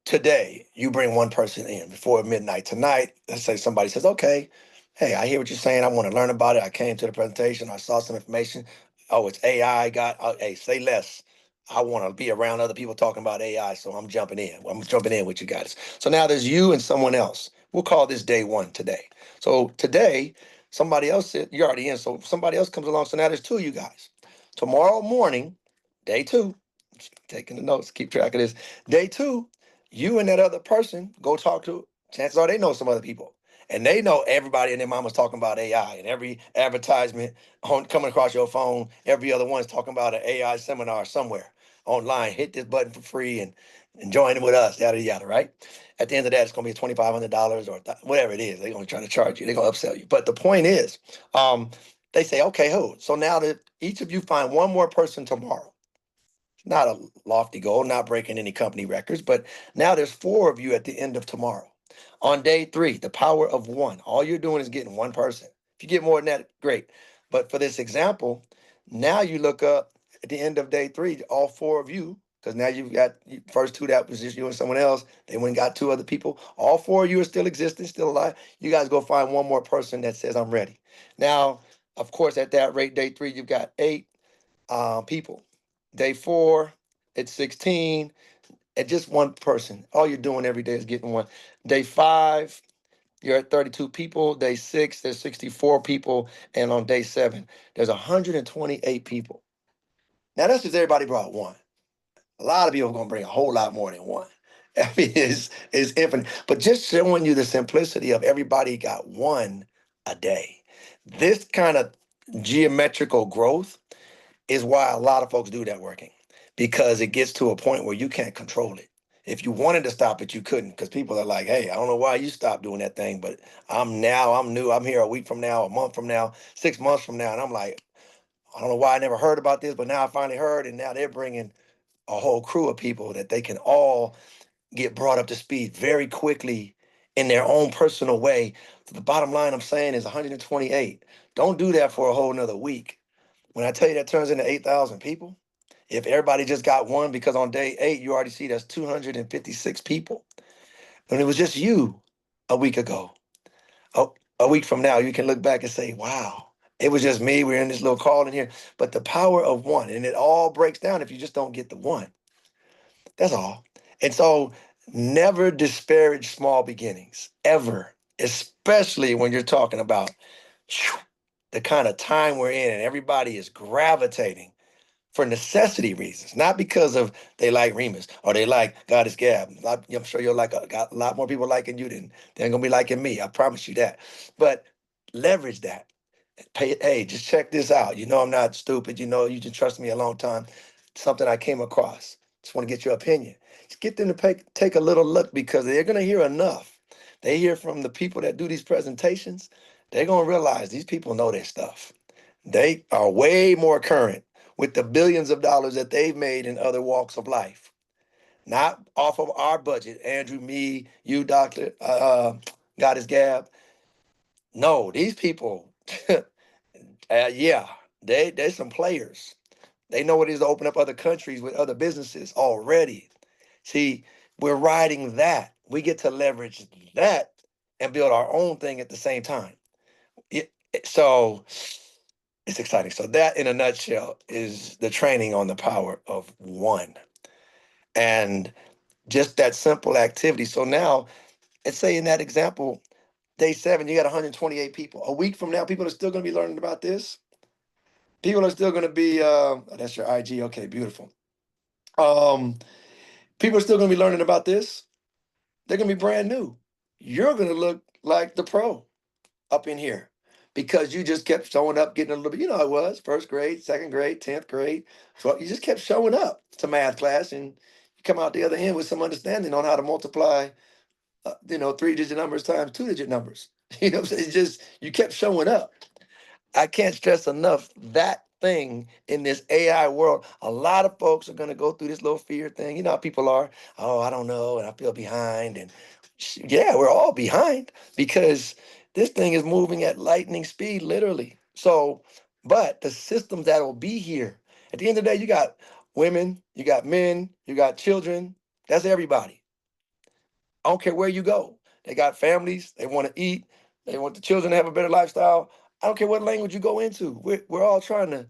today you bring one person in before midnight tonight. Let's say somebody says, okay, hey, I hear what you're saying, I want to learn about it, I came to the presentation, I saw some information. Oh, it's AI. Hey, say less. I want to be around other people talking about AI, so I'm jumping in. I'm jumping in with you guys. So now there's you and someone else. We'll call this day one today. So today, somebody else said, you're already in, so somebody else comes along. So now there's two of you guys. Tomorrow morning, day two, taking the notes, keep track of this. Day two, you and that other person go talk to, chances are they know some other people. And they know everybody and their mama's talking about AI, and every advertisement coming across your phone, every other one's talking about an AI seminar somewhere online. Hit this button for free and join it with us, yada, yada, right? At the end of that, it's going to be $2,500 or whatever it is. They're going to try to charge you. They're going to upsell you. But the point is, they say, okay, who? So now that each of you find one more person tomorrow, not a lofty goal, not breaking any company records, but now there's four of you at the end of tomorrow. On day three, the power of one. All you're doing is getting one person. If you get more than that, great. But for this example, now you look up at the end of day three, all four of you, because now you've got first two that was just you and someone else. They went and got two other people. All four of you are still existing, still alive. You guys go find one more person that says, I'm ready. Now, of course, at that rate, day three, you've got eight people. Day four, it's 16, and just one person. All you're doing every day is getting one. Day five, you're at 32 people. Day six, there's 64 people. And on day seven, there's 128 people. Now, that's just everybody brought one. A lot of people are going to bring a whole lot more than one. I mean, it's infinite. But just showing you the simplicity of everybody got one a day. This kind of geometrical growth is why a lot of folks do networking, because it gets to a point where you can't control it. If you wanted to stop it, you couldn't, because people are like, hey, I don't know why you stopped doing that thing, but I'm new. I'm here a week from now, a month from now, 6 months from now. And I'm like, I don't know why I never heard about this, but now I finally heard. And now they're bringing a whole crew of people that they can all get brought up to speed very quickly in their own personal way. So the bottom line I'm saying is 128. Don't do that for a whole nother week. When I tell you that turns into 8,000 people, if everybody just got one, because on day eight, you already see that's 256 people. And it was just you a week ago. A week from now, you can look back and say, wow, it was just me. We're in this little call in here. But the power of one, and it all breaks down if you just don't get the one. That's all. And so Never disparage small beginnings, ever, especially when you're talking about the kind of time we're in and everybody is gravitating for necessity reasons, not because of they like Remus or they like Goddess Gab. I'm sure you'll like got a lot more people liking you than they're gonna be liking me. I promise you that. But leverage that. Hey, just check this out. You know I'm not stupid. You know you just trust me a long time. Something I came across. Just want to get your opinion. Just get them to take a little look because they're gonna hear enough. They hear from the people that do these presentations. They're gonna realize these people know their stuff. They are way more current with the billions of dollars that they've made in other walks of life, not off of our budget. Andrew, me, you, Doctor, Goddess Gab. No, these people, yeah, they're some players. They know what it is to open up other countries with other businesses already. See, we're riding that. We get to leverage that and build our own thing at the same time. So it's exciting. So that, in a nutshell, is the training on the power of one, and just that simple activity. So now, let's say in that example, day 7, you got 128 people. A week from now, people are still going to be learning about this. People are still going to be. That's your IG. Okay, beautiful. Um, People are still going to be learning about this. They're going to be brand new. You're going to look like the pro up in here because you just kept showing up, getting a little bit. You know how it was: first grade, second grade, 10th grade. So you just kept showing up to math class, and you come out the other end with some understanding on how to multiply, 3-digit numbers times 2-digit numbers. You know what I'm saying? It's just you kept showing up. I can't stress enough that thing in this AI world. A lot of folks are going to go through this little fear thing. You know how people are. Oh, I don't know, and I feel behind. And yeah, we're all behind because this thing is moving at lightning speed, literally. So, but the systems that will be here at the end of the day, you got women, you got men, you got children. That's everybody. I don't care where you go. They got families. They want to eat. They want the children to have a better lifestyle. I don't care what language you go into. We're all trying to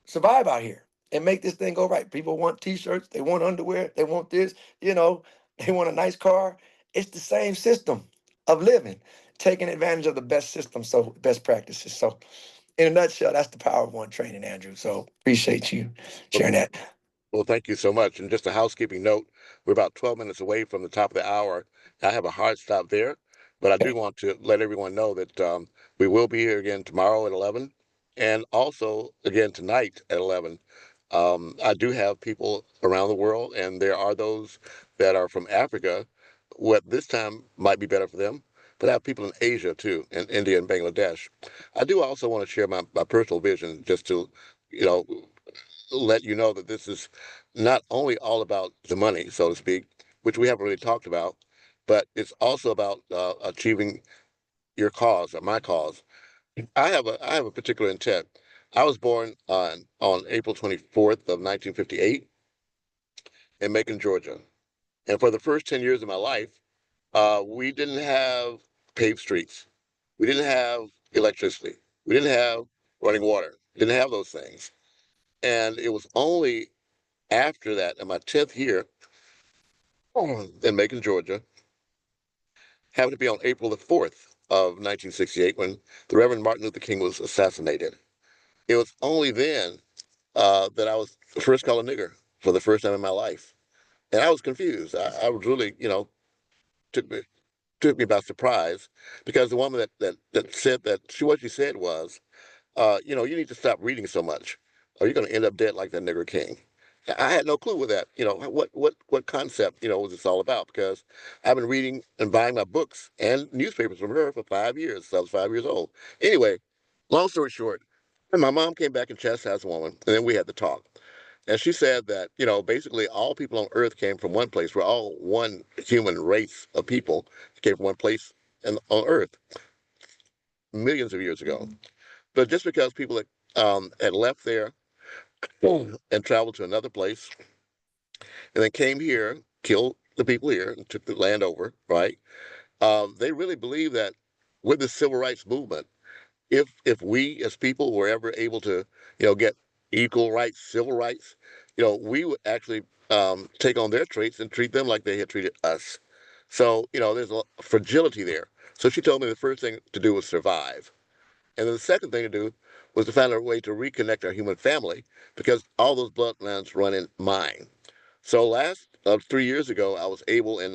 survive out here and make this thing go right. People want t-shirts. They want underwear. They want this. You know, they want a nice car. It's the same system of living, taking advantage of the best system, so best practices. So, in a nutshell, that's the power of one training, Andrew. So, appreciate you Well, sharing that. well, thank you so much. And just a housekeeping note, we're about 12 minutes away from the top of the hour. I have a hard stop there, but I do want to let everyone know that we will be here again tomorrow at 11 and also again tonight at 11. I do have people around the world, and there are those that are from Africa. What this time might be better for them, but I have people in Asia too, in India and Bangladesh. I do also want to share my personal vision just to, you know, let you know that this is not only all about the money, so to speak, which we haven't really talked about, but it's also about achieving your cause or my cause. I have a particular intent. I was born on April 24th of 1958 in Macon, Georgia, and for the first 10 years of my life, we didn't have paved streets, we didn't have electricity, we didn't have running water, didn't have those things, and it was only after that, in my 10th year in Macon, Georgia, happened to be on April the 4th of 1968 when the Reverend Martin Luther King was assassinated. It was only then that I was the first colored nigger for the first time in my life. And I was confused. I was really, took me, took me by surprise because the woman that said that, what she said was, you need to stop reading so much or you're going to end up dead like that nigger king. I had no clue with that, what concept, was this all about because I've been reading and buying my books and newspapers from her for 5 years. So I was 5 years old. Anyway, long story short, my mom came back and chastised the woman, and then we had the talk. And she said that, basically all people on earth came from one place. We're all one human race of people came from one place on earth millions of years ago. But just because people had left there and traveled to another place and then came here, killed the people here, and took the land over, right? They really believe that with the civil rights movement, if we as people were ever able to, get equal rights, civil rights, we would actually take on their traits and treat them like they had treated us. So, there's a fragility there. So she told me the first thing to do was survive. And then the second thing to do was to find a way to reconnect our human family because all those bloodlines run in mine. So last 3 years ago, I was able in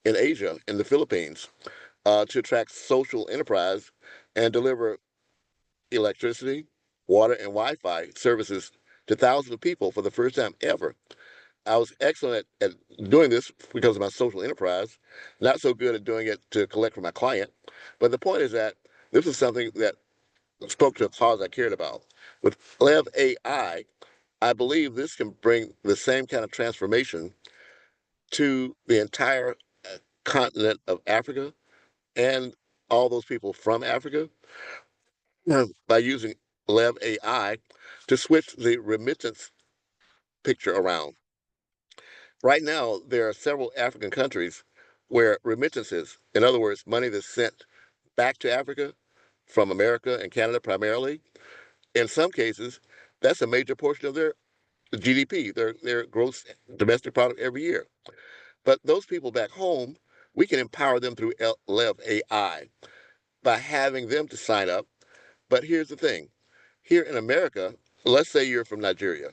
Asia, in the Philippines, to attract social enterprise and deliver electricity, water, and Wi-Fi services to thousands of people for the first time ever. I was excellent at doing this because of my social enterprise, not so good at doing it to collect from my client. But the point is that this is something that spoke to a cause I cared about. With LEV AI, I believe this can bring the same kind of transformation to the entire continent of Africa and all those people from Africa by using LEV AI to switch the remittance picture around. Right now, there are several African countries where remittances, in other words, money that's sent back to Africa from America and Canada primarily, in some cases, that's a major portion of their GDP, their gross domestic product every year. But those people back home, we can empower them through LEV AI by having them to sign up. But here's the thing. Here in America, let's say you're from Nigeria.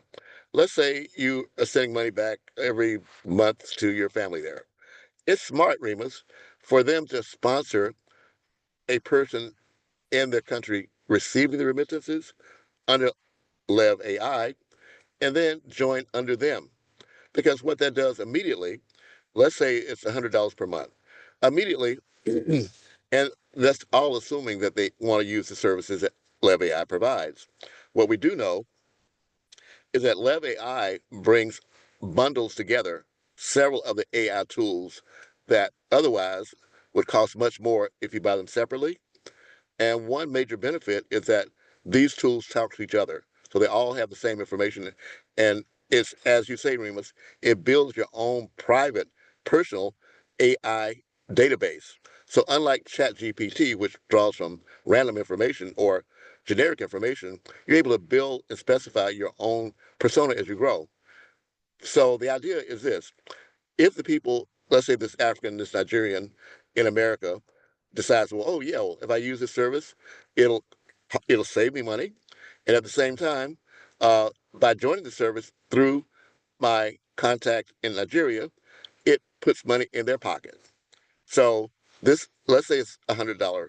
Let's say you are sending money back every month to your family there. It's smart, Remus, for them to sponsor a person in their country receiving the remittances under LEV AI and then join under them. Because what that does immediately, let's say it's $100 per month, immediately, and that's all assuming that they want to use the services that LEV AI provides. What we do know is that LEV AI brings bundles together several of the AI tools that otherwise would cost much more if you buy them separately. And one major benefit is that these tools talk to each other. So they all have the same information. And it's, as you say, Remus, it builds your own private, personal AI database. So unlike ChatGPT, which draws from random information or generic information, you're able to build and specify your own persona as you grow. So the idea is this. If the people, let's say this African, this Nigerian in America decides, well, oh yeah, well, if I use this service, it'll it'll save me money, and at the same time, by joining the service through my contact in Nigeria, it puts money in their pocket. So this, let's say it's $100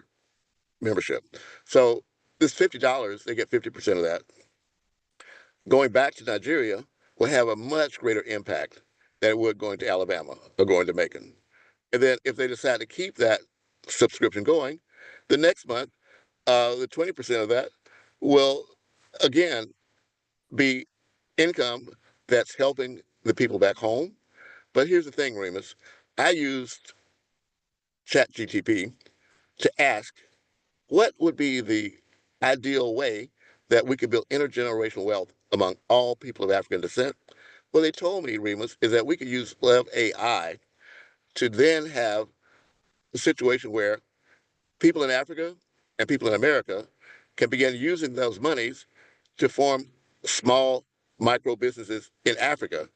membership. So this $50, they get 50% of that. Going back to Nigeria will have a much greater impact than it would going to Alabama or going to Macon. And then if they decide to keep that subscription going, the next month, the 20% of that will again be income that's helping the people back home. But here's the thing, Remus. I used ChatGTP to ask what would be the ideal way that we could build intergenerational wealth among all people of African descent. What they told me, Remus, is that we could use LEV AI to then have a situation where people in Africa and people in America can begin using those monies to form small micro businesses in Africa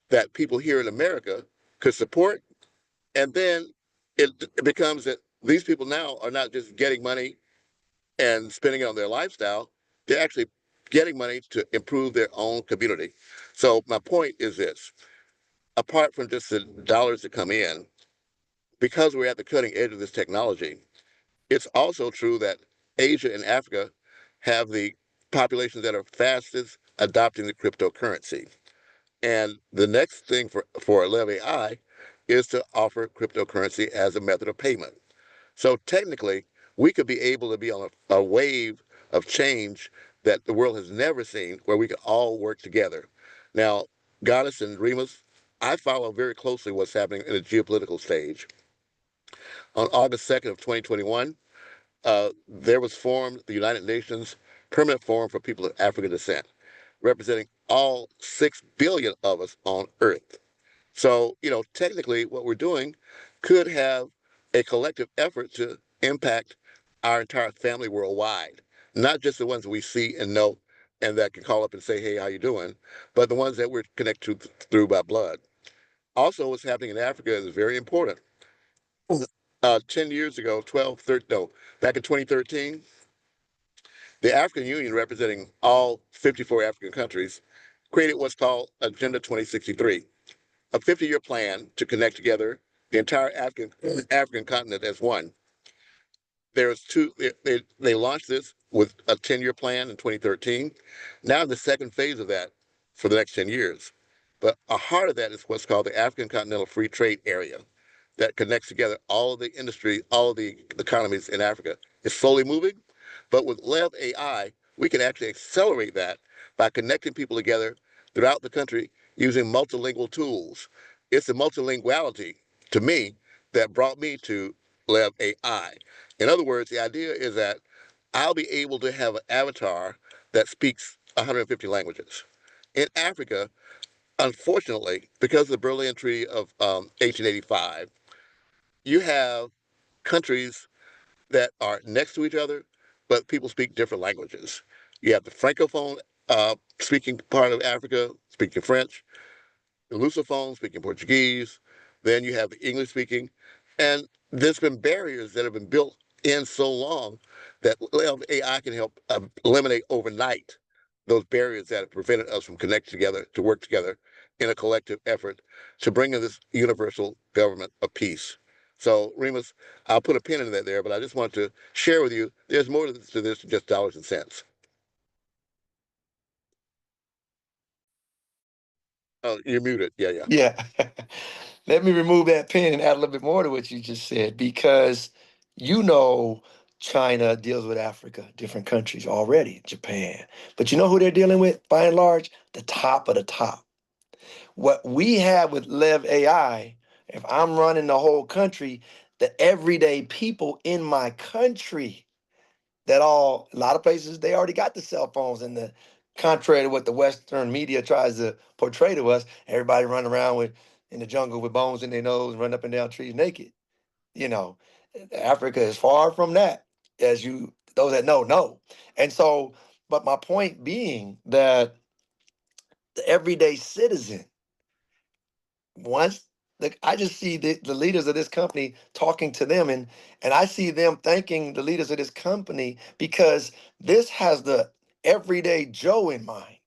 that people here in America could support. And then it becomes that these people now are not just getting money and spending it on their lifestyle, they're actually getting money to improve their own community. So my point is this, apart from just the dollars that come in, because we're at the cutting edge of this technology, it's also true that Asia and Africa have the populations that are fastest adopting the cryptocurrency. And the next thing for LEV AI is to offer cryptocurrency as a method of payment. So technically, we could be able to be on a wave of change that the world has never seen where we could all work together. Now, Goddess and Remus, I follow very closely what's happening in the geopolitical stage. On August 2nd of 2021, there was formed the United Nations Permanent Forum for People of African Descent, representing all 6 billion of us on Earth. So, technically, what we're doing could have a collective effort to impact our entire family worldwide, not just the ones we see and know and that can call up and say, hey, how you doing? But the ones that we're connected to through by blood. Also, what's happening in Africa is very important. 10 years ago, 12, 13, no, back in 2013, the African Union, representing all 54 African countries, created what's called Agenda 2063, a 50-year plan to connect together the entire African continent as one. There's two. They launched this with a 10-year plan in 2013. Now the second phase of that for the next 10 years. But a heart of that is what's called the African Continental Free Trade Area that connects together all of the industry, all of the economies in Africa. It's slowly moving, but with LEV AI, we can actually accelerate that by connecting people together throughout the country using multilingual tools. It's the multilinguality, to me, that brought me to LEV AI. In other words, the idea is that I'll be able to have an avatar that speaks 150 languages. In Africa, unfortunately, because of the Berlin Treaty of 1885, you have countries that are next to each other, but people speak different languages. You have the Francophone speaking part of Africa speaking French, the Lusophone speaking Portuguese, then you have the English speaking, and there's been barriers that have been built in so long that AI can help eliminate overnight those barriers that have prevented us from connecting together to work together in a collective effort to bring in this universal government of peace. So, Remus, I'll put a pin in that there, but I just want to share with you there's more to this than just dollars and cents. Oh, you're muted. Yeah, yeah. Yeah. Let me remove that pen and add a little bit more to what you just said, because you know China deals with Africa, different countries already, Japan. But you know who they're dealing with by and large? The top of the top. What we have with LEV AI, if I'm running the whole country, the everyday people in my country, that all, a lot of places, they already got the cell phones, and the contrary to what the Western media tries to portray to us, everybody running around with in the jungle with bones in their nose, run up and down trees naked. You know, Africa is far from that, as you those that know. And so, but my point being that the everyday citizen, once I just see the leaders of this company talking to them, and I see them thanking the leaders of this company because this has the everyday Joe in mind,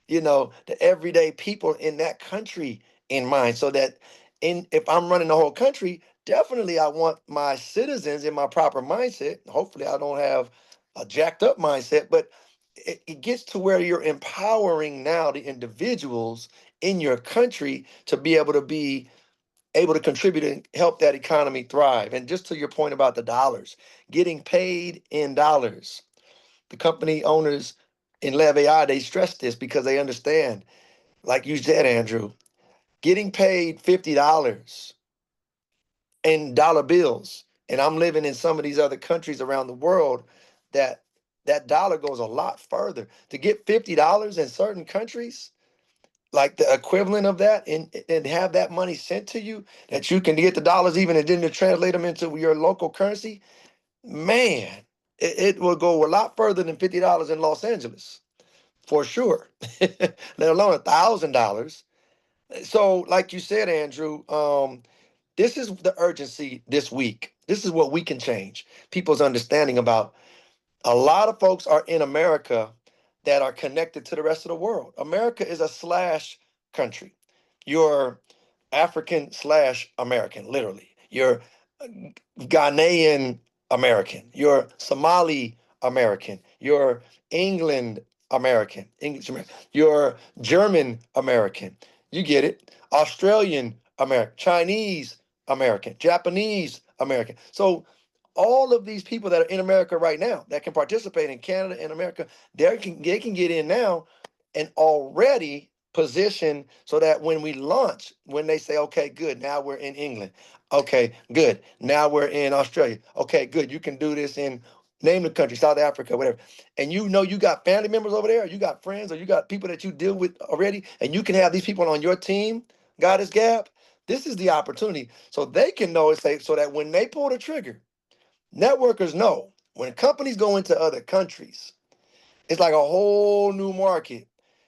the everyday people in that country in mind. So that if I'm running the whole country, definitely I want my citizens in my proper mindset. Hopefully I don't have a jacked up mindset, but it gets to where you're empowering now the individuals in your country to be able to contribute and help that economy thrive. And just to your point about the dollars, getting paid in dollars, the company owners in LEV AI, they stress this because they understand, like you said, Andrew, getting paid $50 in dollar bills. And I'm living in some of these other countries around the world that dollar goes a lot further. To get $50 in certain countries, like the equivalent of that, and have that money sent to you, that you can get the dollars even and then to translate them into your local currency, man, it will go a lot further than $50 in Los Angeles, for sure, let alone $1,000. So, like you said, Andrew, this is the urgency this week. This is what we can change people's understanding about. A lot of folks are in America that are connected to the rest of the world. America is a slash country. You're African slash American, literally. You're Ghanaian American. You're Somali American. You're England American, English American. You're German American. You get it. Australian American, Chinese American, Japanese American. So all of these people that are in America right now that can participate in Canada and America, they can get in now and already position so that when we launch, when they say, okay, good, now we're in England. Okay, good. Now we're in Australia. Okay, good. You can do this in name the country, South Africa, whatever. And you got family members over there, or you got friends, or you got people that you deal with already, and you can have these people on your team, Goddess Gab. This is the opportunity. So they can know and say, so that when they pull the trigger, networkers know when companies go into other countries, It's like a whole new market.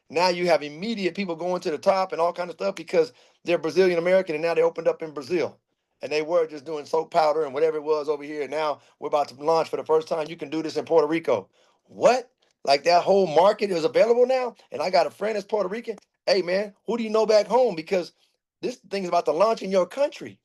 Now you have immediate people going to the top and all kind of stuff because they're Brazilian American, and now they opened up in Brazil. And they were just doing soap powder and whatever it was over here. And now we're about to launch for the first time. You can do this in Puerto Rico. What? Like that whole market is available now? And I got a friend that's Puerto Rican. Hey man, who do you know back home? Because this thing is about to launch in your country.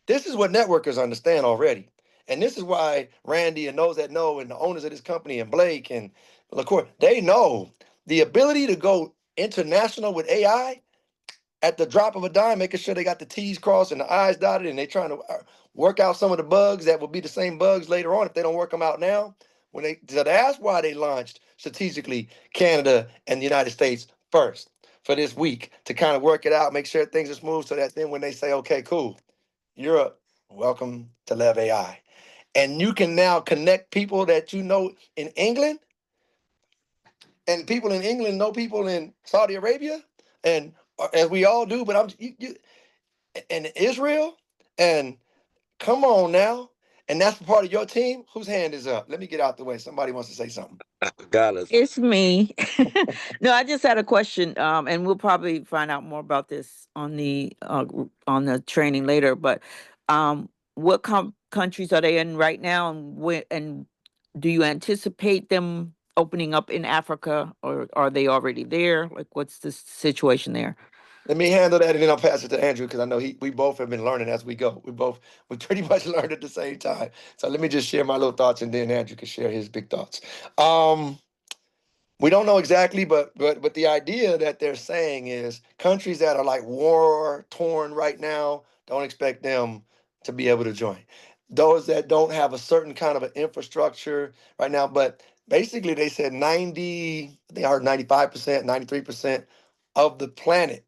This is what networkers understand already. And this is why Randy and those that know and the owners of this company and Blake and LaCour, they know the ability to go international with AI at the drop of a dime, making sure they got the T's crossed and the I's dotted, and they're trying to work out some of the bugs that will be the same bugs later on if they don't work them out now. So that's why they launched strategically Canada and the United States first for this week to kind of work it out, make sure things are smooth, so that then when they say, okay, cool, Europe, welcome to LEV AI. And you can now connect people that you know in England, and people in England know people in Saudi Arabia, and as we all do, but and Israel, and come on now. And that's part of your team. Whose hand is up? Let me get out the way. Somebody wants to say something. Goddess. It's me. No, I just had a question, and we'll probably find out more about this on the training later. But what countries are they in right now, and do you anticipate them opening up in Africa, or are they already there? Like, what's the situation there? Let me handle that, and then I'll pass it to Andrew because I know we both have been learning as we go. We pretty much learned at the same time. So let me just share my little thoughts, and then Andrew can share his big thoughts. We don't know exactly, but the idea that they're saying is countries that are like war torn right now, don't expect them to be able to join. Those that don't have a certain kind of an infrastructure right now, but basically they said 90, I think I heard 95%, 93% of the planet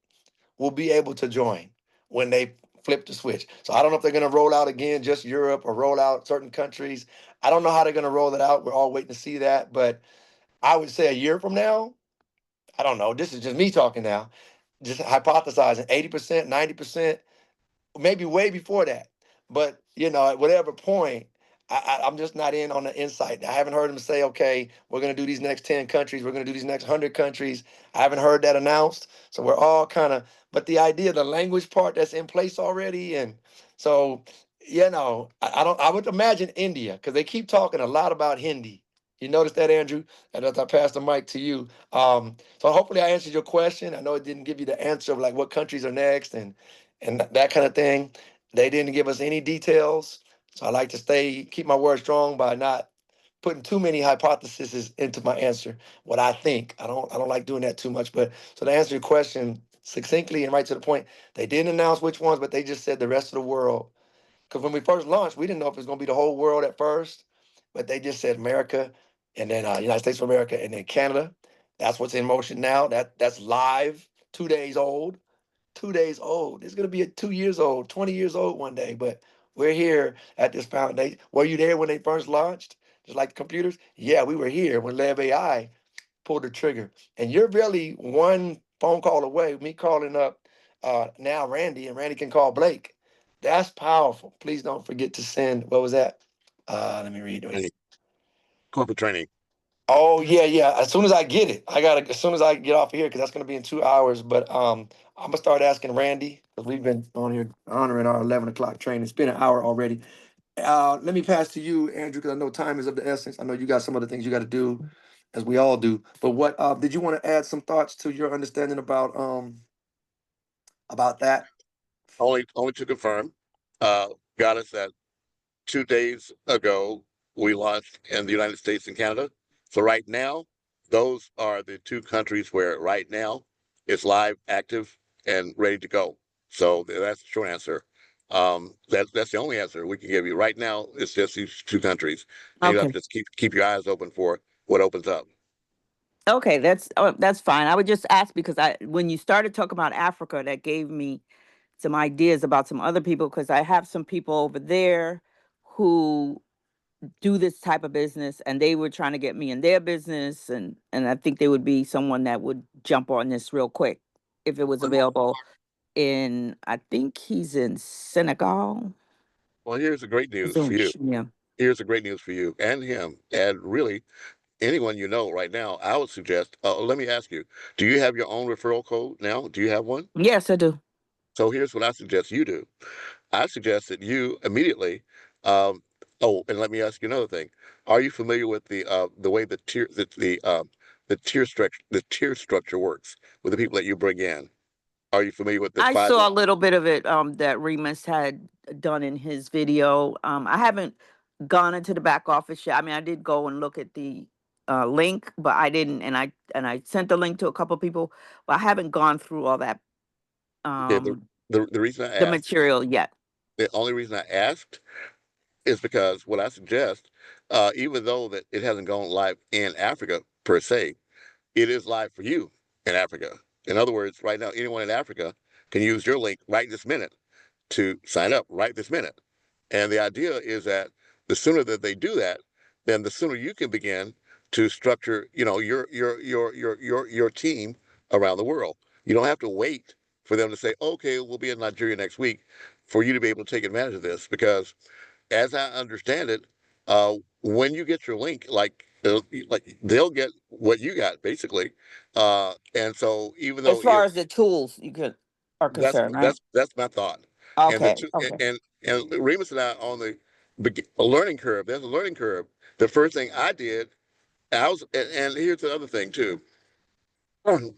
will be able to join when they flip the switch. So I don't know if they're going to roll out again just Europe or roll out certain countries. I don't know how they're going to roll it out. We're all waiting to see that, but I would say a year from now, I don't know. This is just me talking now. Just hypothesizing 80%, 90%, maybe way before that. But at whatever point, I'm just not in on the insight. I haven't heard them say, okay, we're going to do these next 10 countries. We're going to do these next 100 countries. I haven't heard that announced. So we're all kind of, but the idea, the language part that's in place already. And so, I would imagine India, because they keep talking a lot about Hindi. You notice that, Andrew? And as I pass the mic to you. So hopefully I answered your question. I know it didn't give you the answer of like what countries are next and that kind of thing. They didn't give us any details. So I like to keep my word strong by not putting too many hypotheses into my answer. What I think, I don't like doing that too much. But so to answer your question succinctly and right to the point, they didn't announce which ones, but they just said the rest of the world. Because when we first launched, we didn't know if it was going to be the whole world at first, but they just said America, and then United States of America, and then Canada. That's what's in motion now. That's live, 2 days old. 2 days old. It's gonna be at 2 years old, 20 years old one day. But we're here at this foundation. Were you there when they first launched? Just like the computers? Yeah, we were here when LEV AI pulled the trigger. And you're really one phone call away, me calling up now Randy, and Randy can call Blake. That's powerful. Please don't forget to send, what was that? Let me read it. Corporate training. Oh yeah, yeah. As soon as I get it, as soon as I get off of here, because that's gonna be in 2 hours. But I'm gonna start asking Randy because we've been on here honoring our 11 o'clock train. It's been an hour already. Let me pass to you, Andrew, because I know time is of the essence. I know you got some other things you got to do, as we all do. But what did you want to add some thoughts to your understanding about that? Only to confirm, got us that 2 days ago we launched in the United States and Canada. So right now, those are the two countries where right now it's live, active, and ready to go. So that's the short answer. That's the only answer we can give you right now. It's just these two countries, and you have Okay. to just keep your eyes open for what opens up. Okay, that's fine. I would just ask because when you started talking about Africa, that gave me some ideas about some other people because I have some people over there who do this type of business and they were trying to get me in their business and I think they would be someone that would jump on this real quick if it was available in I think he's in Senegal. Well, here's the great news for Zoom. you. Yeah. Here's the great news for you and him, and really anyone you know right now, I would suggest, let me ask you, do you have your own referral code now? Do you have one? Yes, I do. So here's what I suggest you do. I suggest that you immediately, um, oh, and let me ask you another thing. Are you familiar with the way the tier structure works with the people that you bring in? Are you familiar with the I five? saw a little bit of it that Remus had done in his video. I haven't gone into the back office yet. I mean, I did go and look at the link, but I didn't, and I sent the link to a couple people, but I haven't gone through all that Okay, the reason I the asked, material yet. the only reason I asked is because what I suggest, even though that it hasn't gone live in Africa per se, it is live for you in Africa. In other words, right now, anyone in Africa can use your link right this minute to sign up right this minute. And the idea is that the sooner that they do that, then the sooner you can begin to structure, your team around the world. You don't have to wait for them to say, okay, we'll be in Nigeria next week for you to be able to take advantage of this. Because as I understand it, when you get your link, like they'll get what you got basically. And so even As though far if as the tools are that's concerned, right? that's my thought. And the Okay, two okay. and Remus and I on the a learning curve. There's a learning curve. The first thing I did, and here's the other thing too.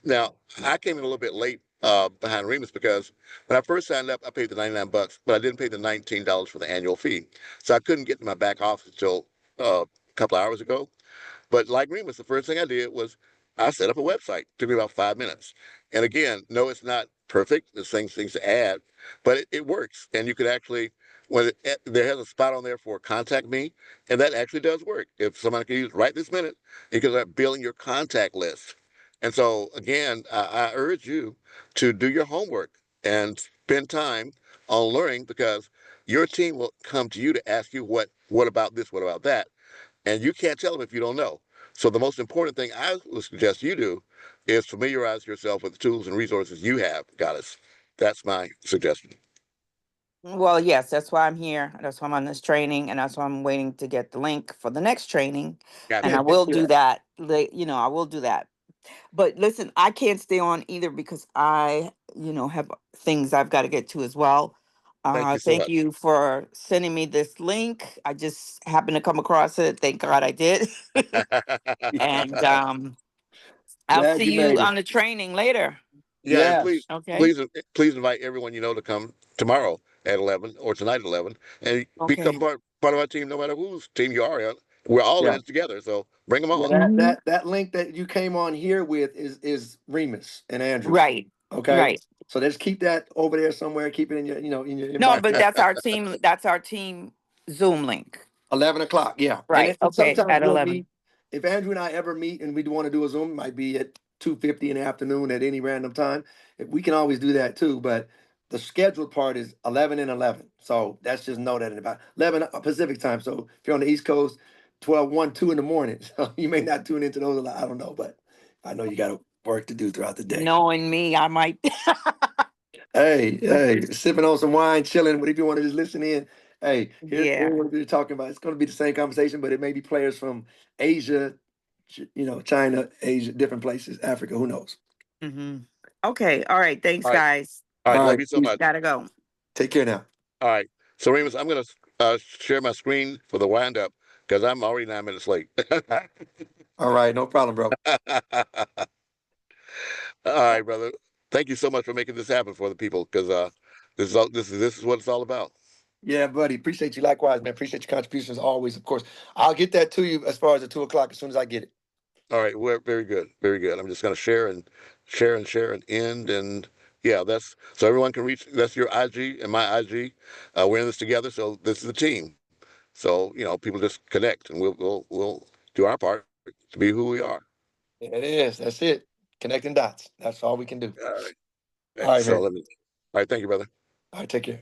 Now I came in a little bit late behind Remus because when I first signed up, I paid the $99, but I didn't pay the $19 for the annual fee, so I couldn't get to my back office until a couple of hours ago. But like Remus, the first thing I did was I set up a website. It took me about 5 minutes. And again, no, it's not perfect. There's things to add, but it works. And you could actually, there has a spot on there for contact me, and that actually does work. If somebody can use right this minute, you can start building your contact list. And so again, I urge you to do your homework and spend time on learning because your team will come to you to ask you what about this, what about that, and you can't tell them if you don't know. So the most important thing I would suggest you do is familiarize yourself with the tools and resources you have, Goddess. That's my suggestion. Well, yes, that's why I'm here. That's why I'm on this training, and that's why I'm waiting to get the link for the next training. And Gabby. I will Yeah. do that. I will do that. But listen, I can't stay on either because I, have things I've got to get to as well. Thank you so Thank much. you for sending me this link. I just happened to come across it. Thank God I did. And I'll Glad see you you made it. on the training later. Yeah, and Yes. Okay. please invite everyone you know to come tomorrow at 11 or tonight at 11 and become Okay. part of our team no matter whose team you are in. We're all in Yeah. it together, so bring them Yeah, on. that link that you came on here with is Remus and Andrew. Right. Okay. Right. So just keep that over there somewhere. Keep it in your, in your No, inbox. but that's our team. That's our team Zoom link. 11 o'clock. Yeah. And, Right. and Okay. sometimes At we'll 11. meet. If Andrew and I ever meet and we want to do a Zoom, it might be at 2:50 in the afternoon at any random time. We can always do that too. But the scheduled part is 11 and 11. So that's just know that in about 11 Pacific time. So if you're on the East Coast, 12, 1, 2 in the morning. So you may not tune into those a lot. I don't know, but I know you got work to do throughout the day. Knowing me, I might. Hey, sipping on some wine, chilling. But if you want to just listen in, hey, here's Yeah. what we're talking about. It's going to be the same conversation, but it may be players from Asia, China, Asia, different places, Africa. Who knows? Hmm. Okay. All right. Thanks, All right. guys. All All right. Love right, you so much. Gotta go. take care now. All right. So, Remus, I'm going to share my screen for the wind up because I'm already 9 minutes late. All right, no problem, bro. All right, brother. Thank you so much for making this happen for the people because this is what it's all about. Yeah, buddy. Appreciate you likewise, man. Appreciate your contributions always, of course. I'll get that to you as far as the 2 o'clock as soon as I get it. All right, we're very good, very good. I'm just going to share and end and yeah, that's so everyone can reach. That's your IG and my IG. We're in this together, so this is the team. So people just connect and we'll do our part to be who we are. Yeah, it is. That's it. Connecting dots. That's all we can do. All right. All right, So man. let me. All right, thank you, brother. All right, take care.